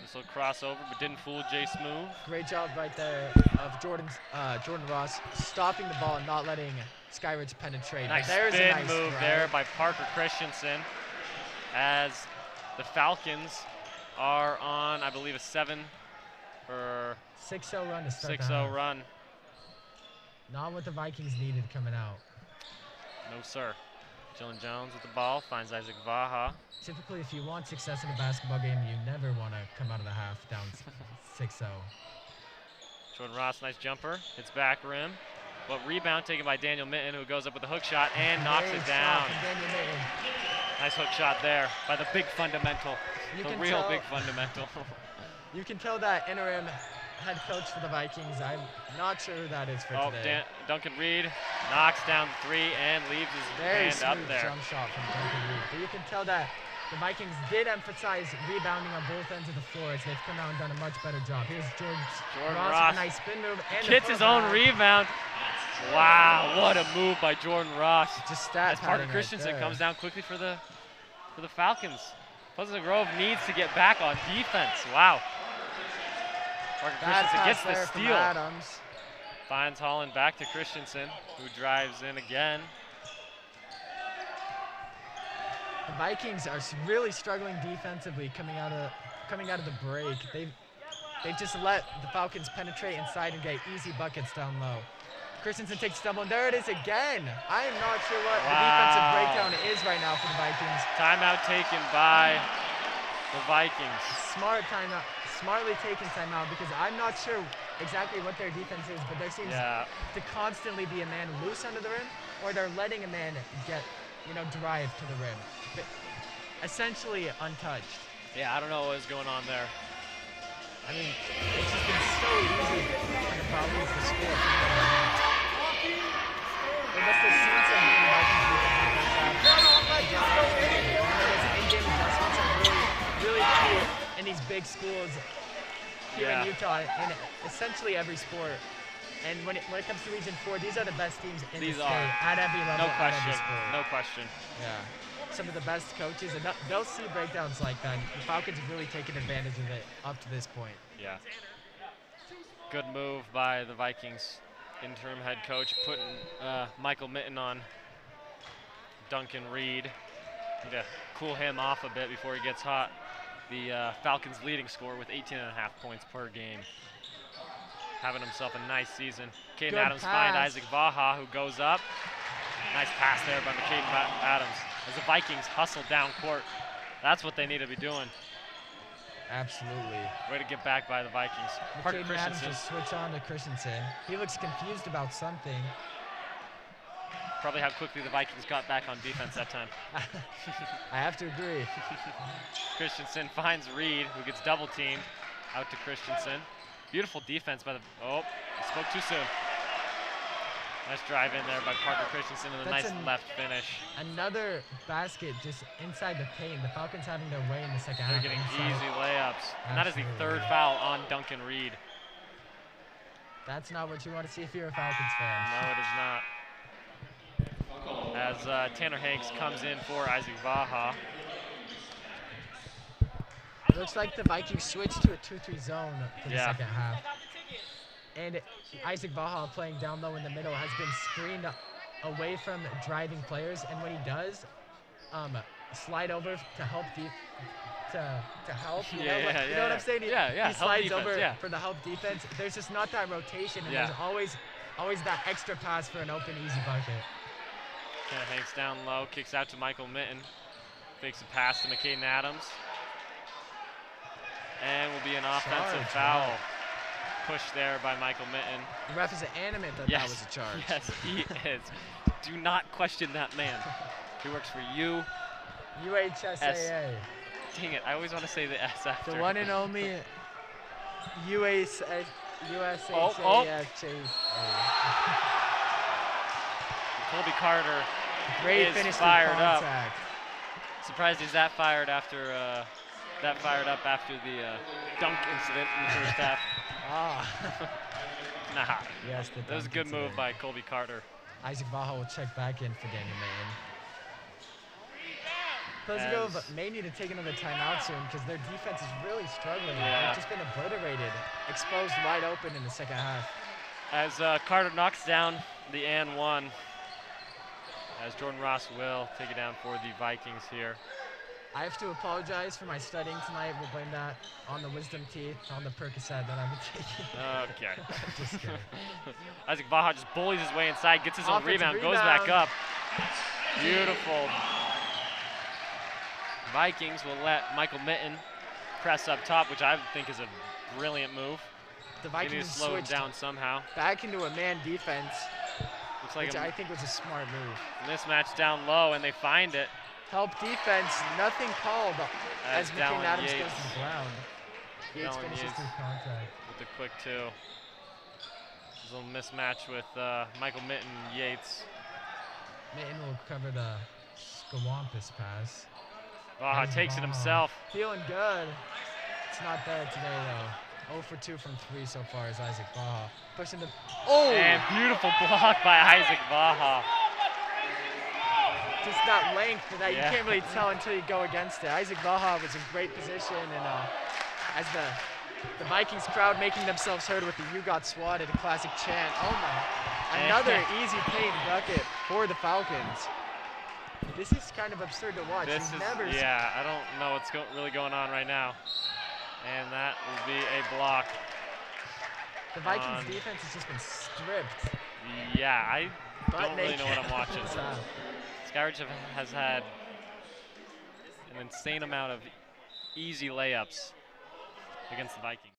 This will cross over, but didn't fool Jay Smooth. Great job right there of Jordan Ross stopping the ball and not letting Skyridge penetrate. Nice There's spin a nice move drive there by Parker Christensen. As the Falcons are on, I believe, a 7 or 6-0 run to start 6-0 run. Not what the Vikings needed coming out. No, sir. Dylan Jones with the ball, finds Isaac Vaha. Typically, if you want success in a basketball game, you never want to come out of the half down 6-0. Jordan Ross, nice jumper. Hits back rim. But rebound taken by Daniel Mitten, who goes up with a hook shot and knocks Great it shot down. from Daniel Mitten. Nice hook shot there by the big fundamental. You The can real tell- big fundamental. You can tell that interim head coach for the Vikings. I'm not sure who that is for Oh, today. Duncan Reed knocks down the three and leaves his Very hand up smooth there. jump shot from Duncan Reed. But you can tell that the Vikings did emphasize rebounding on both ends of the floor as they've come out and done a much better job. Here's Jordan Ross Ross with a nice spin move and Gets his own rebound. Wow, what a move by Jordan Ross. Just stat As Parker padding Christensen right comes down quickly for the Falcons. Pleasant Grove needs to get back on defense. Wow. Parker Bad Christensen pass gets the there from steal. Adams. Finds Holland back to Christensen, who drives in again. The Vikings are really struggling defensively coming out of the break. They've just let the Falcons penetrate inside and get easy buckets down low. Christensen takes double, and there it is again. I am not sure what the defensive breakdown is right now for the Vikings. Timeout taken by the Vikings. Smartly taken timeout because I'm not sure exactly what their defense is, but there seems to constantly be a man loose under the rim, or they're letting a man get, drive to the rim. But essentially untouched. Yeah, I don't know what is going on there. I mean, it's just been so easy for the Falcons to score. They must have seen some good Vikings defense. Those in-game adjustments are really key in these big schools here in Utah, in essentially every sport. And when it comes to Region 4, these are the best teams in the state at every level. No question. At every sport. No question. Yeah. Some of the best coaches, and they'll see breakdowns like that. The Falcons have really taken advantage of it up to this point. Yeah. Good move by the Vikings interim head coach, putting Michael Mitten on Duncan Reed. Need to cool him off a bit before he gets hot. The Falcons leading scorer with 18.5 points per game. Having himself a nice season. Caden Adams finds Isaac Vaha, who goes up. Nice pass there by McCaden Adams. As the Vikings hustle down court. That's what they need to be doing. Absolutely. Way to get back by the Vikings. Parker McCaden Adams Christensen. just switch on to Christensen. He looks confused about something. Probably how quickly the Vikings got back on defense that time. I have to agree. Christensen finds Reed, who gets double teamed. Out to Christensen. Beautiful defense by the, I spoke too soon. Nice drive in there by Parker Christensen and a nice left finish. Another basket just inside the paint. The Falcons having their way in the second half. They're getting easy layups. And that is the Absolutely. third foul on Duncan Reed. That's not what you want to see if you're a Falcons fan. No, it is not. As Tanner Hanks comes in for Isaac Vaha. Looks like the Vikings switched to a 2-3 zone for the second half. And Isaac Vaha playing down low in the middle has been screened away from driving players. And when he does slide over to help to help, you know what I'm saying? He slides over for the help defense. There's just not that rotation, and there's always that extra pass for an open, easy bucket. Tanner Hanks down low, kicks out to Michael Mitten. Fakes a pass to McCaden Adams. And will be an offensive foul. Push there by Michael Mitten. The ref is adamant that that was a charge. Yes, he is. Do not question that man. He works for you. UHSAA. Dang it, I always want to say the S after. The one and only USAA. Colby Carter Great is finish fired up. Contact. Surprised he's that fired up after the dunk incident in the first half. Nah. Yes, that was a good move by Colby Carter. Isaac Vaha will check back in for Daniel Mitten. Pleasant Grove may need to take another timeout soon because their defense is really struggling. They've just been obliterated, exposed wide open in the second half. As Carter knocks down the and one, as Jordan Ross will take it down for the Vikings here. I have to apologize for my studying tonight. We'll blame that on the wisdom teeth, on the Percocet that I've been taking. Okay. Just kidding. Isaac Vaha just bullies his way inside, gets his own Offensive rebound, goes back up. Beautiful. Vikings will let Michael Mitten press up top, which I think is a brilliant move. the They need to Vikings slow him switched down somehow. back into a man defense, Looks like which a I think was a smart move. mismatch down low, and they find it. Help defense, nothing called as Dallin McKinnon Adams Yates. goes to the ground. Yates Dallin finishes Yates. through contact. With the quick two. There's a little mismatch with Michael Mitten, Yates. Mitten will cover the Scawampus pass. Baja There's takes it Baja. himself. Feeling good. It's not there today though. 0 for 2 from 3 so far is Isaac Baja. Pushing the. Oh! And beautiful block by Isaac Baja. Just that length that Yeah. you can't really tell until you go against it. Isaac Baja was in great position, and as the Vikings crowd making themselves heard with the "You Got Swatted" a classic chant. Oh my! Another easy paint bucket for the Falcons. This is kind of absurd to watch. This You've is, never yeah, I don't know what's really going on right now. And that will be a block. The Vikings defense has just been stripped. Yeah, I Butt don't really know what I'm naked. watching. So, Skyridge has had an insane amount of easy layups against the Vikings.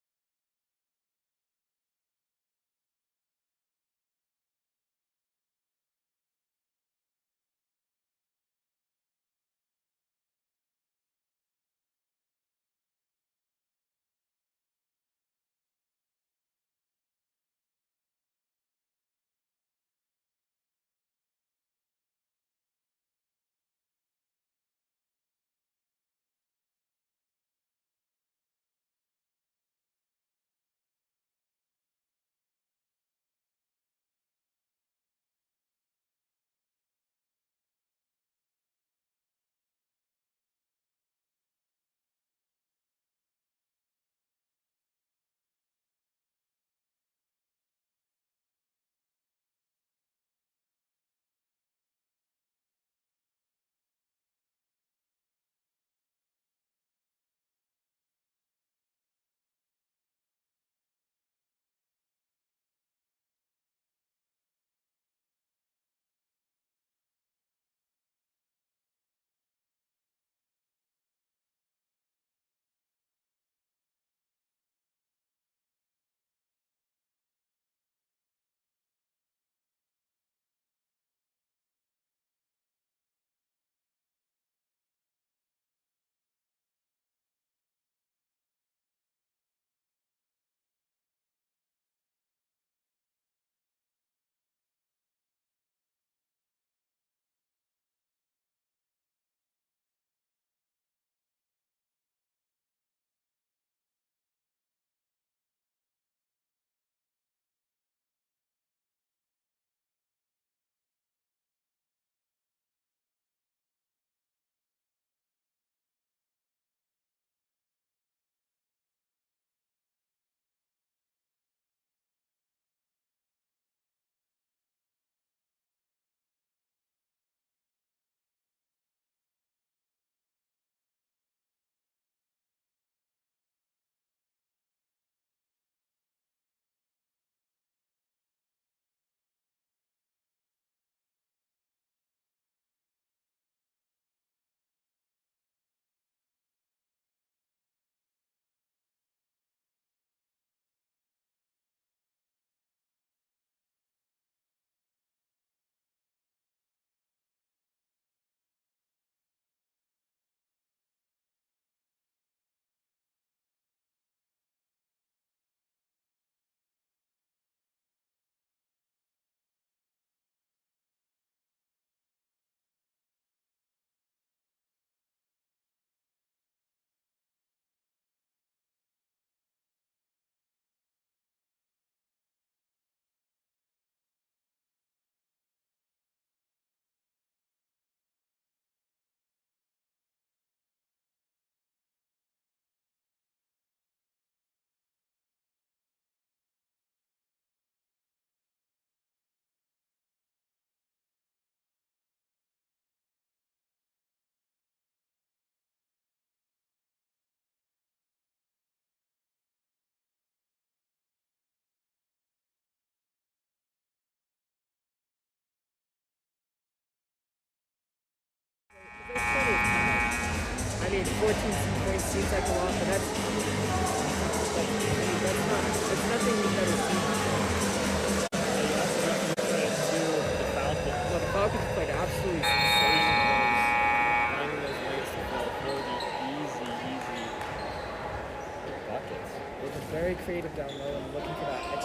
I mean, 14 points seems like a lot, but that's not nothing we've never seen before. Well, the Falcons played absolutely sensational. Finding those ways to go 40 easy buckets. They've been very creative down low and looking for that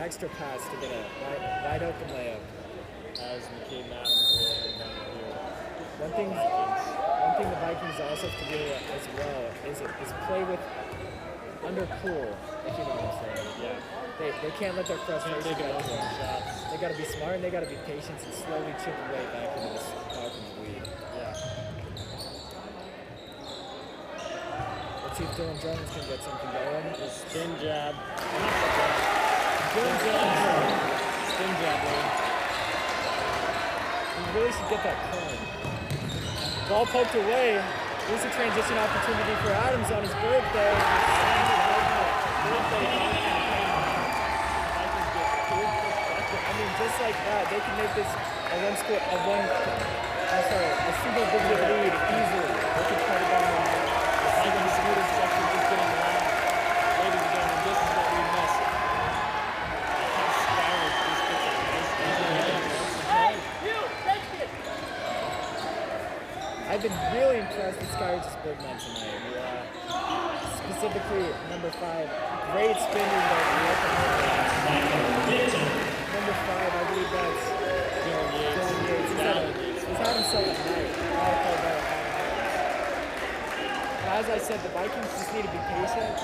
extra pass to get a wide open layup. As McCabe Adams really been down here. One thing the Vikings also have to do as well is play with under pool, if you know what I'm saying. Yeah. They can't let their frustration Take get those to them. shots. They got to be smart and they got to be patient and slowly chip away back into this Falcons lead. Yeah. Let's see if Dylan Jones can get something going. The spin jab. Dylan Jones, Spin jab, man. he really should get that cone. Ball poked away. Here's a transition opportunity for Adams on his birthday. I mean, just like that, they can make this a single digit lead easily. They can cut it down. The student section is getting loud. Ladies and gentlemen, this is what we miss. Skyridge just gets I've been really impressed with Skyridge's big men tonight. Specifically, number 5, great spinning Number 5, I believe that's Dylan Yates. He's had himself a night. As I said, the Vikings just need to be patient,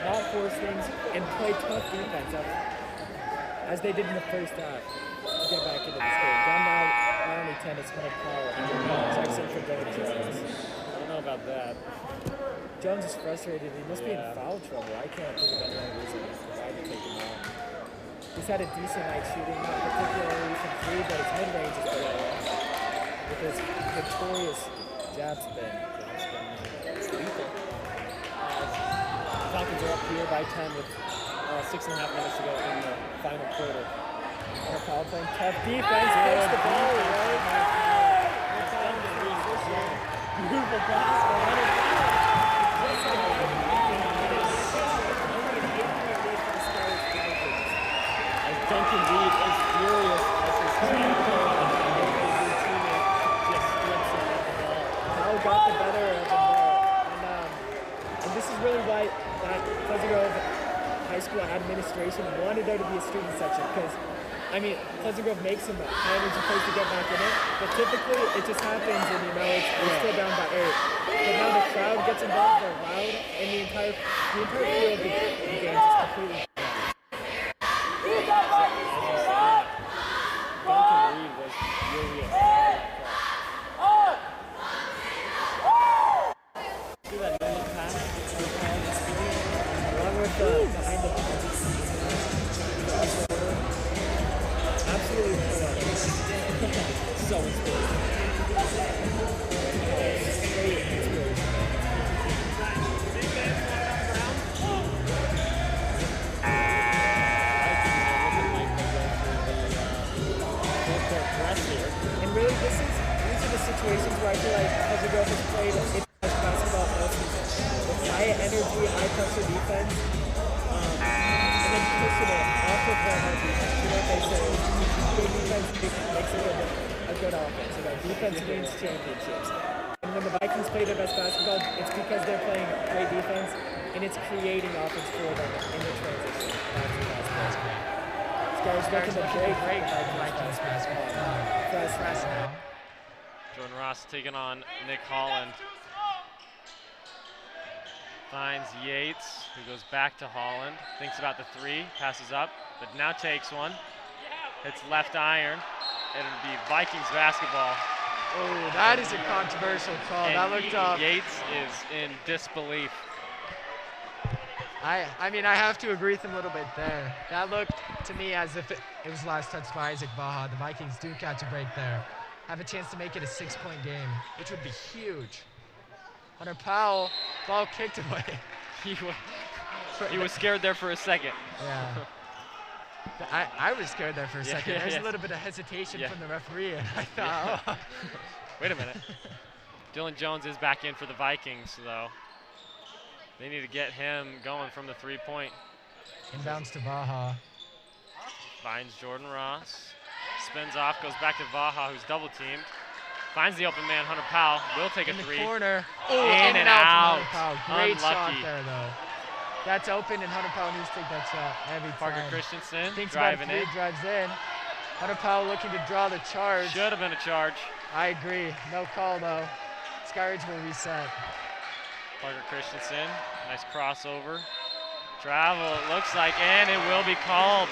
not force things, and play tough defense as they did in the first half to get back into this game. Down now, only 10 is Hunter Powell. Checks in for Dylan Jones. I don't know about that. Jones is frustrated. He must be in foul trouble. I can't think of any other reason why to take him out. He's had a decent night shooting, not particularly from 3, but his mid-range is pretty well. With his victorious jab spin. It's lethal. Falcons are up here by 10 with 6.5 minutes to go in the final quarter. Hunter Powell playing tough defense. Takes the ball away. Beautiful pass by Hunter Powell. Duncan Reed is furious as his teammate just strips him off the ball. Powell got the better of him there. And this is really why that Pleasant Grove High School administration wanted there to be a student section, because, I mean, Pleasant Grove makes him a high-energy place to get back in it, but typically it just happens and, you know, it's still down by 8. But now the crowd gets involved, they're loud, and the entire feel of the game is completely Duncan Reed was furious. See that little pass? along with behind the absolutely So inspiring. great inspiration. And really, these are the situations where I feel like Pleasant Grove has played its best basketball all season. With high energy, high pressure defense, and then pushing it off of their hard defense. You know what they say? Good defense makes a good offense. You know, defense wins championships. And when the Vikings play their best basketball, it's because they're playing great defense, and it's creating offense for them in the transition. That's great. Skyridge making a great Vikings basketball. Press now. Jordan Ross taking on Nick Holland. Finds Yates, who goes back to Holland. Thinks about the 3, passes up, but now takes one. Hits left iron. It'll be Vikings basketball. Oh, that is a controversial call. And That looked tough. Yates is in disbelief. I mean, I have to agree with him a little bit there. That looked to me as if it was last touched by Isaac Baja. The Vikings do catch a break there. Have a chance to make it a 6-point game, which would be huge. Hunter Powell, ball kicked away. He was scared there for a second. Yeah. I was scared there for a second. There's a little bit of hesitation from the referee, and I thought, oh. Wait a minute. Dylan Jones is back in for the Vikings, though. They need to get him going from the 3-point. Inbounds to Baja. Finds Jordan Ross. Spins off, goes back to Baja, who's double teamed. Finds the open man, Hunter Powell. Will take a In the three. corner. In and out. From Hunter Powell. Great shot Unlucky. there, though. That's open, and Hunter Powell needs to take that shot every time. Parker Christensen Thinks about driving it, it. drives in. Hunter Powell looking to draw the charge. Should have been a charge. I agree. No call, though. Skyridge will reset. Parker Christensen, nice crossover. Travel, it looks like, and it will be called.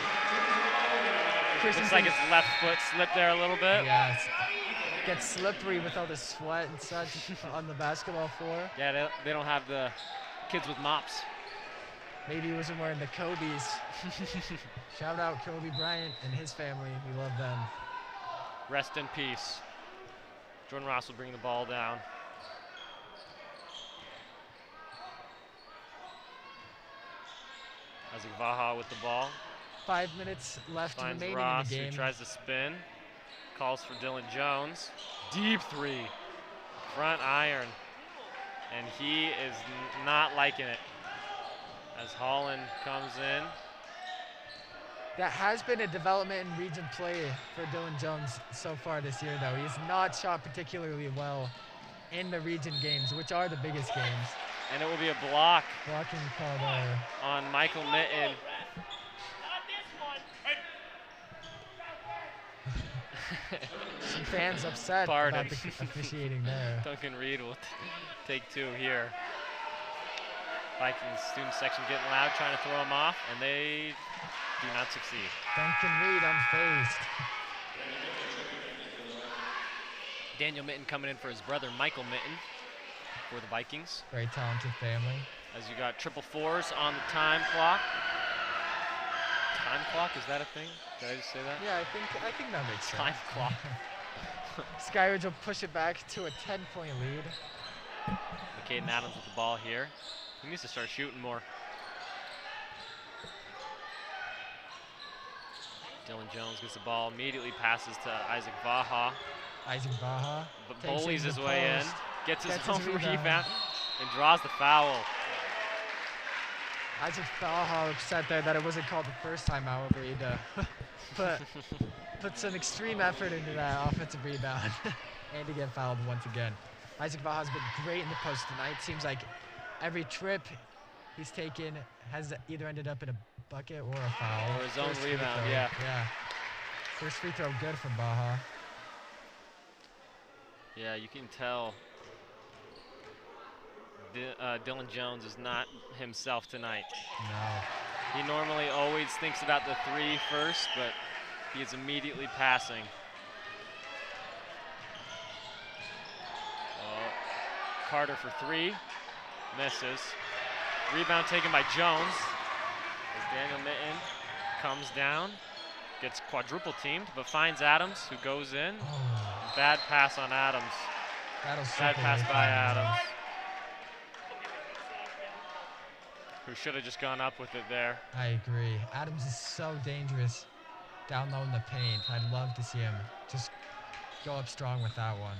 Looks like his left foot slipped there a little bit. Yes. Gets slippery with all the sweat and such on the basketball floor. Yeah, they don't have the kids with mops. Maybe he wasn't wearing the Kobe's. Shout out Kobe Bryant and his family. We love them. Rest in peace. Jordan Ross will bring the ball down. Isaac Vaha with the ball. 5 minutes left Finds remaining Ross, in the game. who tries to spin. Calls for Dylan Jones. Deep three. Front iron. And he is not liking it. As Holland comes in. That has been a development in region play for Dylan Jones so far this year, though. He's not shot particularly well in the region games, which are the biggest games. And it will be a block Blocking call there. on Michael Mitten. Some fans upset Pardon. about the officiating there. Duncan Reed will take two here. Vikings student section getting loud, trying to throw him off, and they do not succeed. Duncan Reed unfazed. Daniel Mitten coming in for his brother Michael Mitten for the Vikings. Very talented family. As you got triple fours on the time clock. Time clock, is that a thing? Did I just say that? Yeah, I think that makes sense. Time clock. Skyridge will push it back to a 10-point lead. McCaden Adams with the ball here. He needs to start shooting more. Dylan Jones gets the ball, immediately passes to Isaac Vaha. Isaac Baja. But takes it bullies to his the way in, post, gets his gets own his rebound, rebound. and draws the foul. Isaac Baja upset there that it wasn't called the first time out, but he put some extreme effort into that offensive rebound and to get fouled once again. Isaac Baja's been great in the post tonight. Seems like every trip he's taken has either ended up in a bucket or a foul. Or his own First free rebound, throw, yeah. First free throw good from Baja. Yeah, you can tell Dylan Jones is not himself tonight. No. He normally always thinks about the three first, but he is immediately passing. Carter for three, misses. Rebound taken by Jones as Daniel Mitten comes down, gets quadruple teamed, but finds Adams, who goes in. Oh, Bad pass on Adams. that'll Bad slip pass away by from him. Adams, who should have just gone up with it there. I agree. Adams is so dangerous down low in the paint. I'd love to see him just go up strong with that one.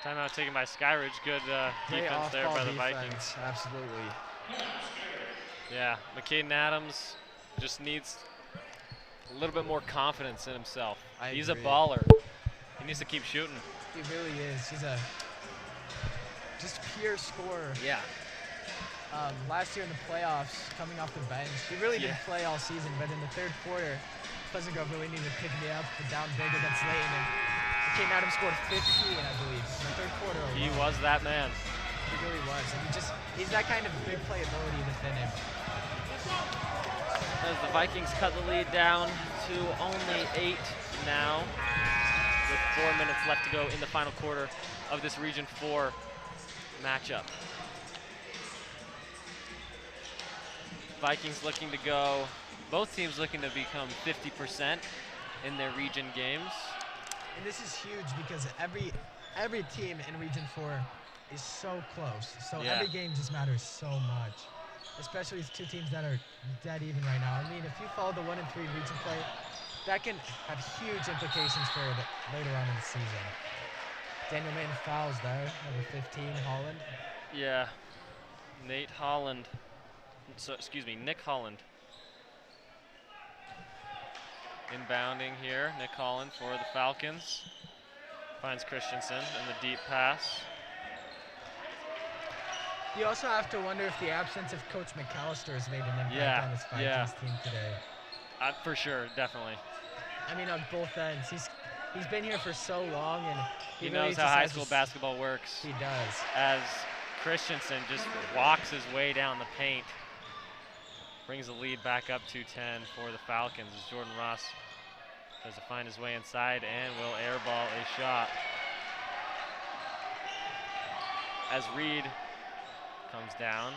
Timeout taken by Skyridge. Good Great defense there off-ball by the defense, Vikings. absolutely. Yeah, McCaden Adams just needs a little bit more confidence in himself. I He's agree. a baller. He needs to keep shooting. He really is. He's a just pure scorer. Yeah. Last year in the playoffs, coming off the bench, he really didn't Yeah. play all season, but in the third quarter, Pleasant Grove really needed to pick me up down big against Layton, and McCaden Adams scored 15, I believe, in the third quarter alone. He was that man. He really was, and he's that kind of big playability within him. As the Vikings cut the lead down to only 8 now, with 4 minutes left to go in the final quarter of this Region 4 matchup. Vikings looking to go, both teams looking to become 50% in their region games. And this is huge because every team in Region 4 is so close. So Yeah. every game just matters so much. Especially these two teams that are dead even right now. I mean, if you follow the 1 and 3 region play, that can have huge implications for later on in the season. Daniel Mitten fouls there, number 15, Holland. Yeah. Nate Holland. So, excuse me, Nick Holland. Inbounding here, Nick Holland for the Falcons. Finds Christensen in the deep pass. You also have to wonder if the absence of Coach McAllister has made an impact on this Vikings team today. For sure, definitely. I mean, on both ends. He's been here for so long, and He really knows just how high has school this- basketball works. He does. As Christensen just walks his way down the paint. Brings the lead back up to 10 for the Falcons as Jordan Ross tries to find his way inside and will airball a shot. As Reed comes down,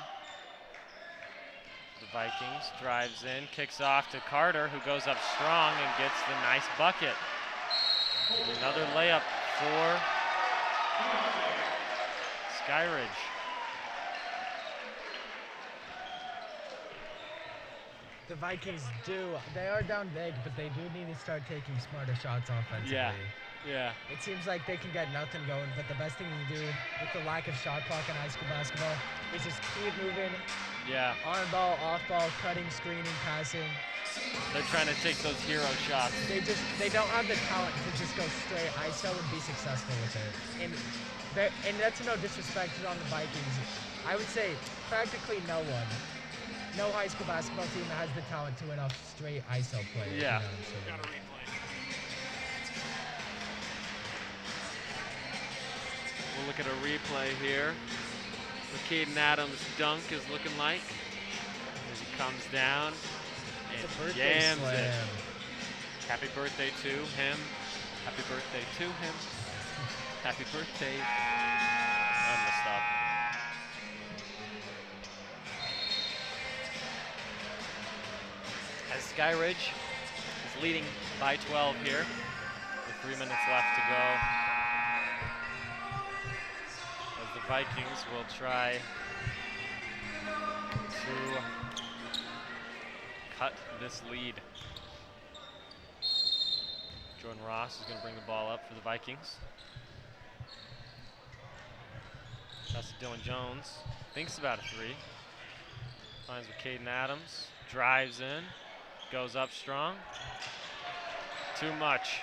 the Vikings drives in, kicks off to Carter, who goes up strong and gets the nice bucket. Another layup for Skyridge. The Vikings they are down big, but they do need to start taking smarter shots offensively. Yeah. It seems like they can get nothing going, but the best thing to do with the lack of shot clock in high school basketball is just keep moving. Yeah. On ball, off ball, cutting, screening, passing. They're trying to take those hero shots. They don't have the talent to just go straight ISO and be successful with it. And that's no disrespect on the Vikings. I would say practically no one. No high school basketball team that has the talent to win off straight ISO play. Yeah. We'll look at a replay here. What Caden Adams' dunk is looking like as he comes down and jams it. Happy birthday to him. Happy birthday to him. Happy birthday. I'm gonna stop. As Skyridge is leading by 12 here with 3 minutes left to go. As the Vikings will try to cut this lead. Jordan Ross is going to bring the ball up for the Vikings. That's Dylan Jones. Thinks about a three. Finds with Caden Adams. Drives in. Goes up strong. Too much.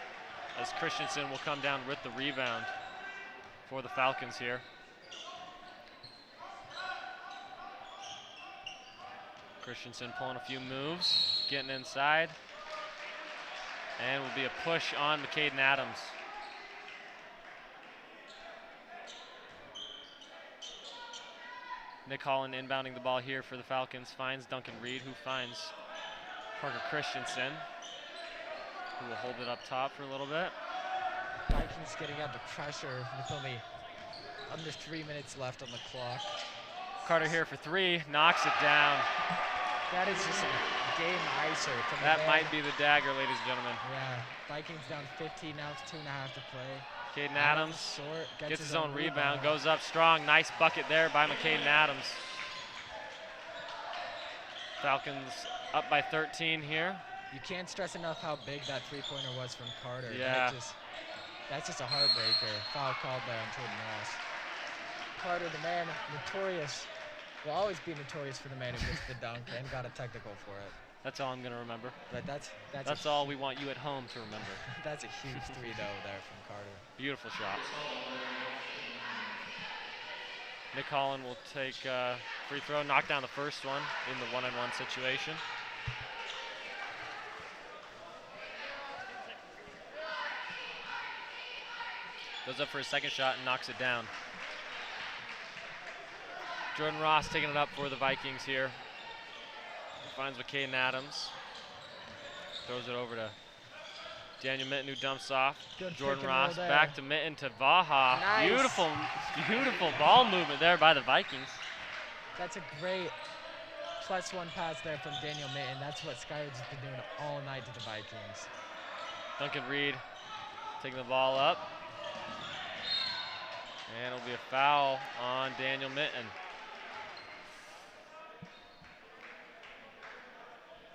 As Christensen will come down with the rebound for the Falcons here. Christensen pulling a few moves. Getting inside. And will be a push on McCaden Adams. Nick Holland inbounding the ball here for the Falcons. Finds Duncan Reed, who finds Parker Christensen, who will hold it up top for a little bit. Vikings getting under pressure with only under 3 minutes left on the clock. Carter here for three, knocks it down. That is just a game icer. That might be the dagger, ladies and gentlemen. Yeah, Vikings down 15 now, it's 2.5 to play. Caden Adams short, gets his own rebound, goes up strong. Nice bucket there by McCaden Adams. Falcons up by 13 here. You can't stress enough how big that three-pointer was from Carter. Yeah. That's just a heartbreaker. Foul called there on Jordan Ross. Carter, the man, notorious, will always be notorious for the man who missed the dunk and got a technical for it. That's all I'm going to remember. But that's all we want you at home to remember. That's a huge three, though, there from Carter. Beautiful shot. Nick Holland will take a free throw, knock down the first one in the one-on-one situation. Goes up for a second shot and knocks it down. Jordan Ross taking it up for the Vikings here. Finds with Caden Adams. Throws it over to Daniel Mitten, who dumps off. Good Jordan pick and Ross roll there. back to Mitten to Vaha. Nice. Beautiful ball movement there by the Vikings. That's a great +1 pass there from Daniel Mitten. That's what Skyridge has been doing all night to the Vikings. Duncan Reed taking the ball up. And it'll be a foul on Daniel Mitten.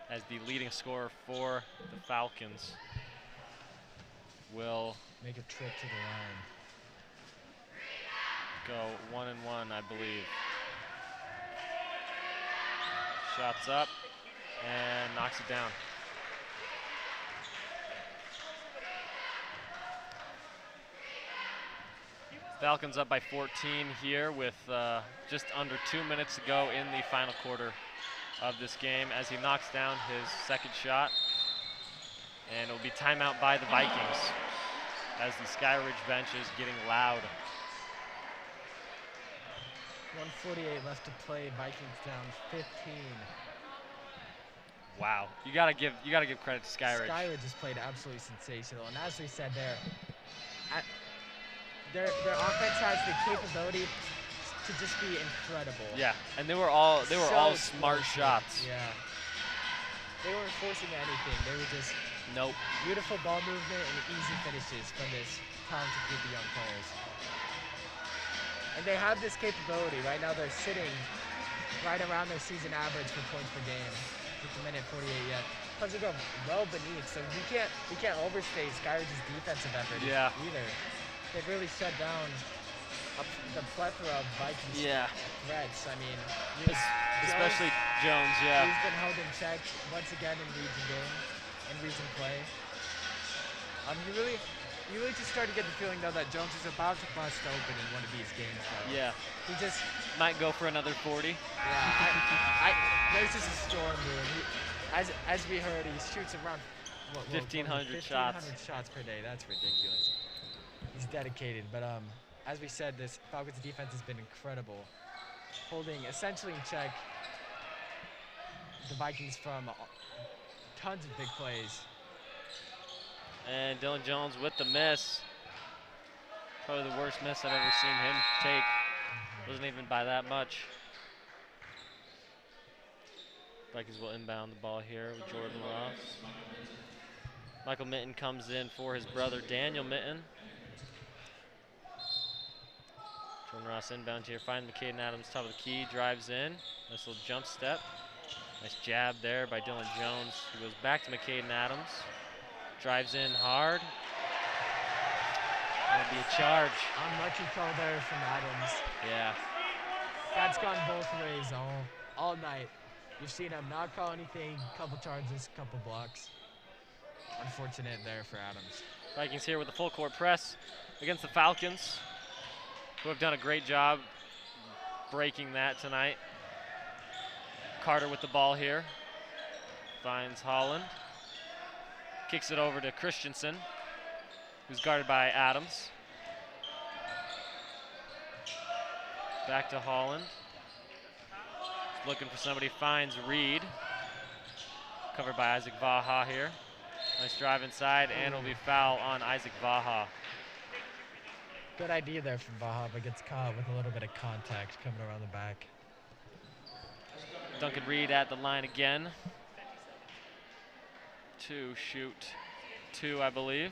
As the leading scorer for the Falcons will make a trip to the line. go 1-1, I believe. Shots up and knocks it down. Falcons up by 14 here with just under 2 minutes to go in the final quarter of this game as he knocks down his second shot. And it'll be timeout by the Vikings as the Skyridge bench is getting loud. 1:48 left to play. Vikings down 15. Wow, you gotta give credit to Skyridge. Skyridge has played absolutely sensational, and as we said there, their offense has the capability to just be incredible. Yeah, and they were all So smart explosive. shots. Yeah. They weren't forcing anything. They were just Nope. beautiful ball movement and easy finishes from this talented group of young players. And they have this capability. Right now they're sitting right around their season average for points per game. With a minute 48 yet. Plus they go well beneath, so we can't overstate Skyridge's defensive effort Yeah. either. They've really shut down the plethora of Vikings threats. I mean, Especially Jones, yeah. He's been held in check once again in region game, in region play. You really just start to get the feeling though that Jones is about to bust open in one of these games though. Yeah. He just Might go for another 40. there's just a storm brewing. As we heard, he shoots around 1,500 shots. 1,500 shots per day. That's ridiculous. He's dedicated, but as we said, this Falcons defense has been incredible, holding essentially in check the Vikings from tons of big plays. And Dylan Jones with the miss. Probably the worst miss I've ever seen him take. Wasn't even by that much. Vikings will inbound the ball here with Jordan Ross. Michael Mitten comes in for his brother Daniel Mitten. Jordan Ross inbound here, finds McCaden Adams, top of the key, drives in. Nice little jump step. Nice jab there by Dylan Jones, who goes back to McCaden Adams. Drives in hard. That'll be a charge. Unlucky call there from Adams. Yeah. That's gone both ways all night. You've seen him not call anything, couple charges, couple blocks. Unfortunate there for Adams. Vikings here with the full court press against the Falcons, who have done a great job breaking that tonight. Carter with the ball here. Finds Holland. Kicks it over to Christensen, who's guarded by Adams. Back to Holland. Looking for somebody, finds Reed. Covered by Isaac Vaha here. Nice drive inside, and it'll be foul on Isaac Vaha. Good idea there from Vaha, but gets caught with a little bit of contact coming around the back. Duncan Reed at the line again. To shoot 2, I believe.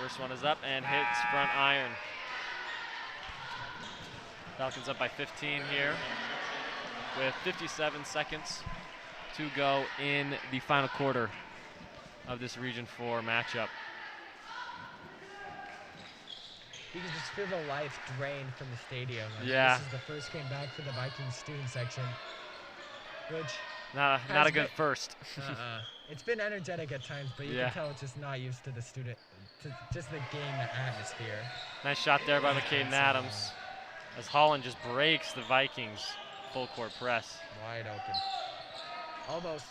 First one is up and hits front iron. Falcons up by 15 here with 57 seconds to go in the final quarter of this Region 4 matchup. You can just feel the life drained from the stadium. I mean, Yeah. This is the first game back for the Vikings student section, which Not a good first. it's been energetic at times, but you Yeah. can tell it's just not used to the just the game atmosphere. Nice shot there by McCaden Adams as Holland just breaks the Vikings full court press. Wide open. Almost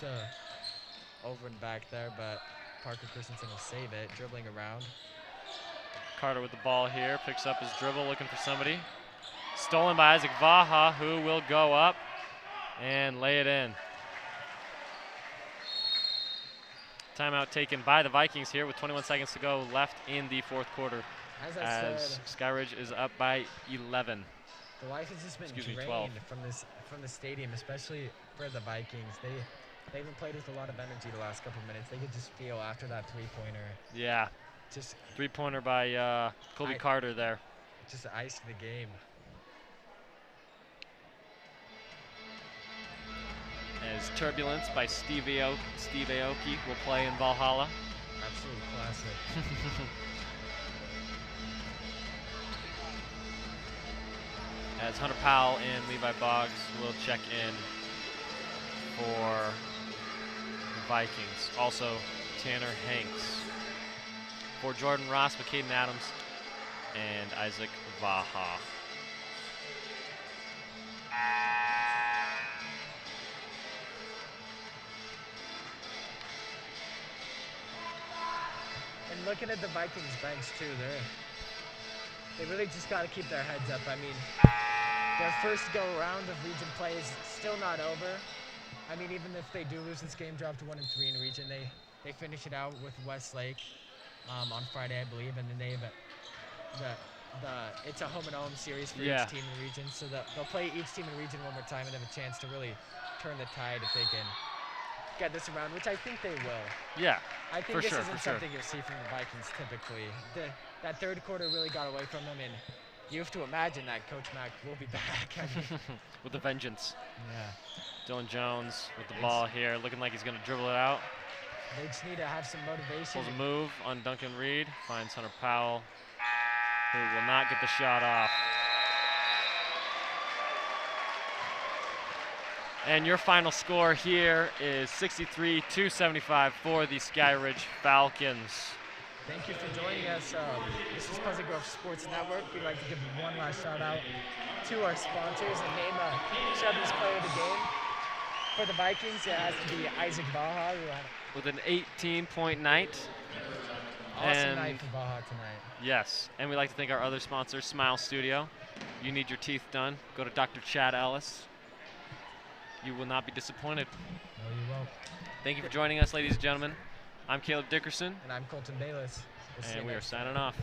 over and back there, but Parker Christensen will save it, dribbling around. Carter with the ball here, picks up his dribble, looking for somebody. Stolen by Isaac Vaha, who will go up and lay it in. Timeout taken by the Vikings here with 21 seconds to go left in the fourth quarter As I as said, Skyridge is up by 11. the life has just been Excuse me, drained 12. from the stadium, especially for the Vikings. They haven't played with a lot of energy the last couple minutes. They could just feel after that three-pointer, Yeah, just three-pointer by Colby Carter there. iced the game. As Turbulence by Steve Aoki will play in Valhalla. Absolute classic. fantastic. As Hunter Powell and Levi Boggs will check in for the Vikings. Also, Tanner Hanks. For Jordan Ross, McCaden Adams, and Isaac Vaha. And looking at the Vikings bench too, they really just got to keep their heads up. I mean, their first go around of region play is still not over. I mean, even if they do lose this game, drop to 1-3 in region, they finish it out with Westlake on Friday, I believe, and then they have it's a home and home series for each team in the region, so they'll play each team in the region one more time and have a chance to really turn the tide if they can get this around, which I think they will. Yeah, I think this sure, isn't something you'll see from the Vikings typically. That third quarter really got away from them, and you have to imagine that Coach Mack will be back. I mean, with the vengeance. yeah. Dylan Jones with the ball here, looking like he's going to dribble it out. They just need to have some motivation. Pulls a move on Duncan Reed, finds Hunter Powell, who will not get the shot off. And your final score here is 63-75 for the Skyridge Falcons. Thank you for joining us. This is Pleasant Grove Sports Network. We'd like to give one last shout out to our sponsors and name Chevy's player of the game. For the Vikings, it has to be Isaac Vaha, who had with an 18-point night. awesome night for Vaha tonight. Yes, and we'd like to thank our other sponsor, Smile Studio. You need your teeth done, go to Dr. Chad Ellis. You will not be disappointed. No, you won't. Thank you for joining us, ladies and gentlemen. I'm Caleb Dickerson. And I'm Colton Bayless. We'll see you And we are next time. signing off.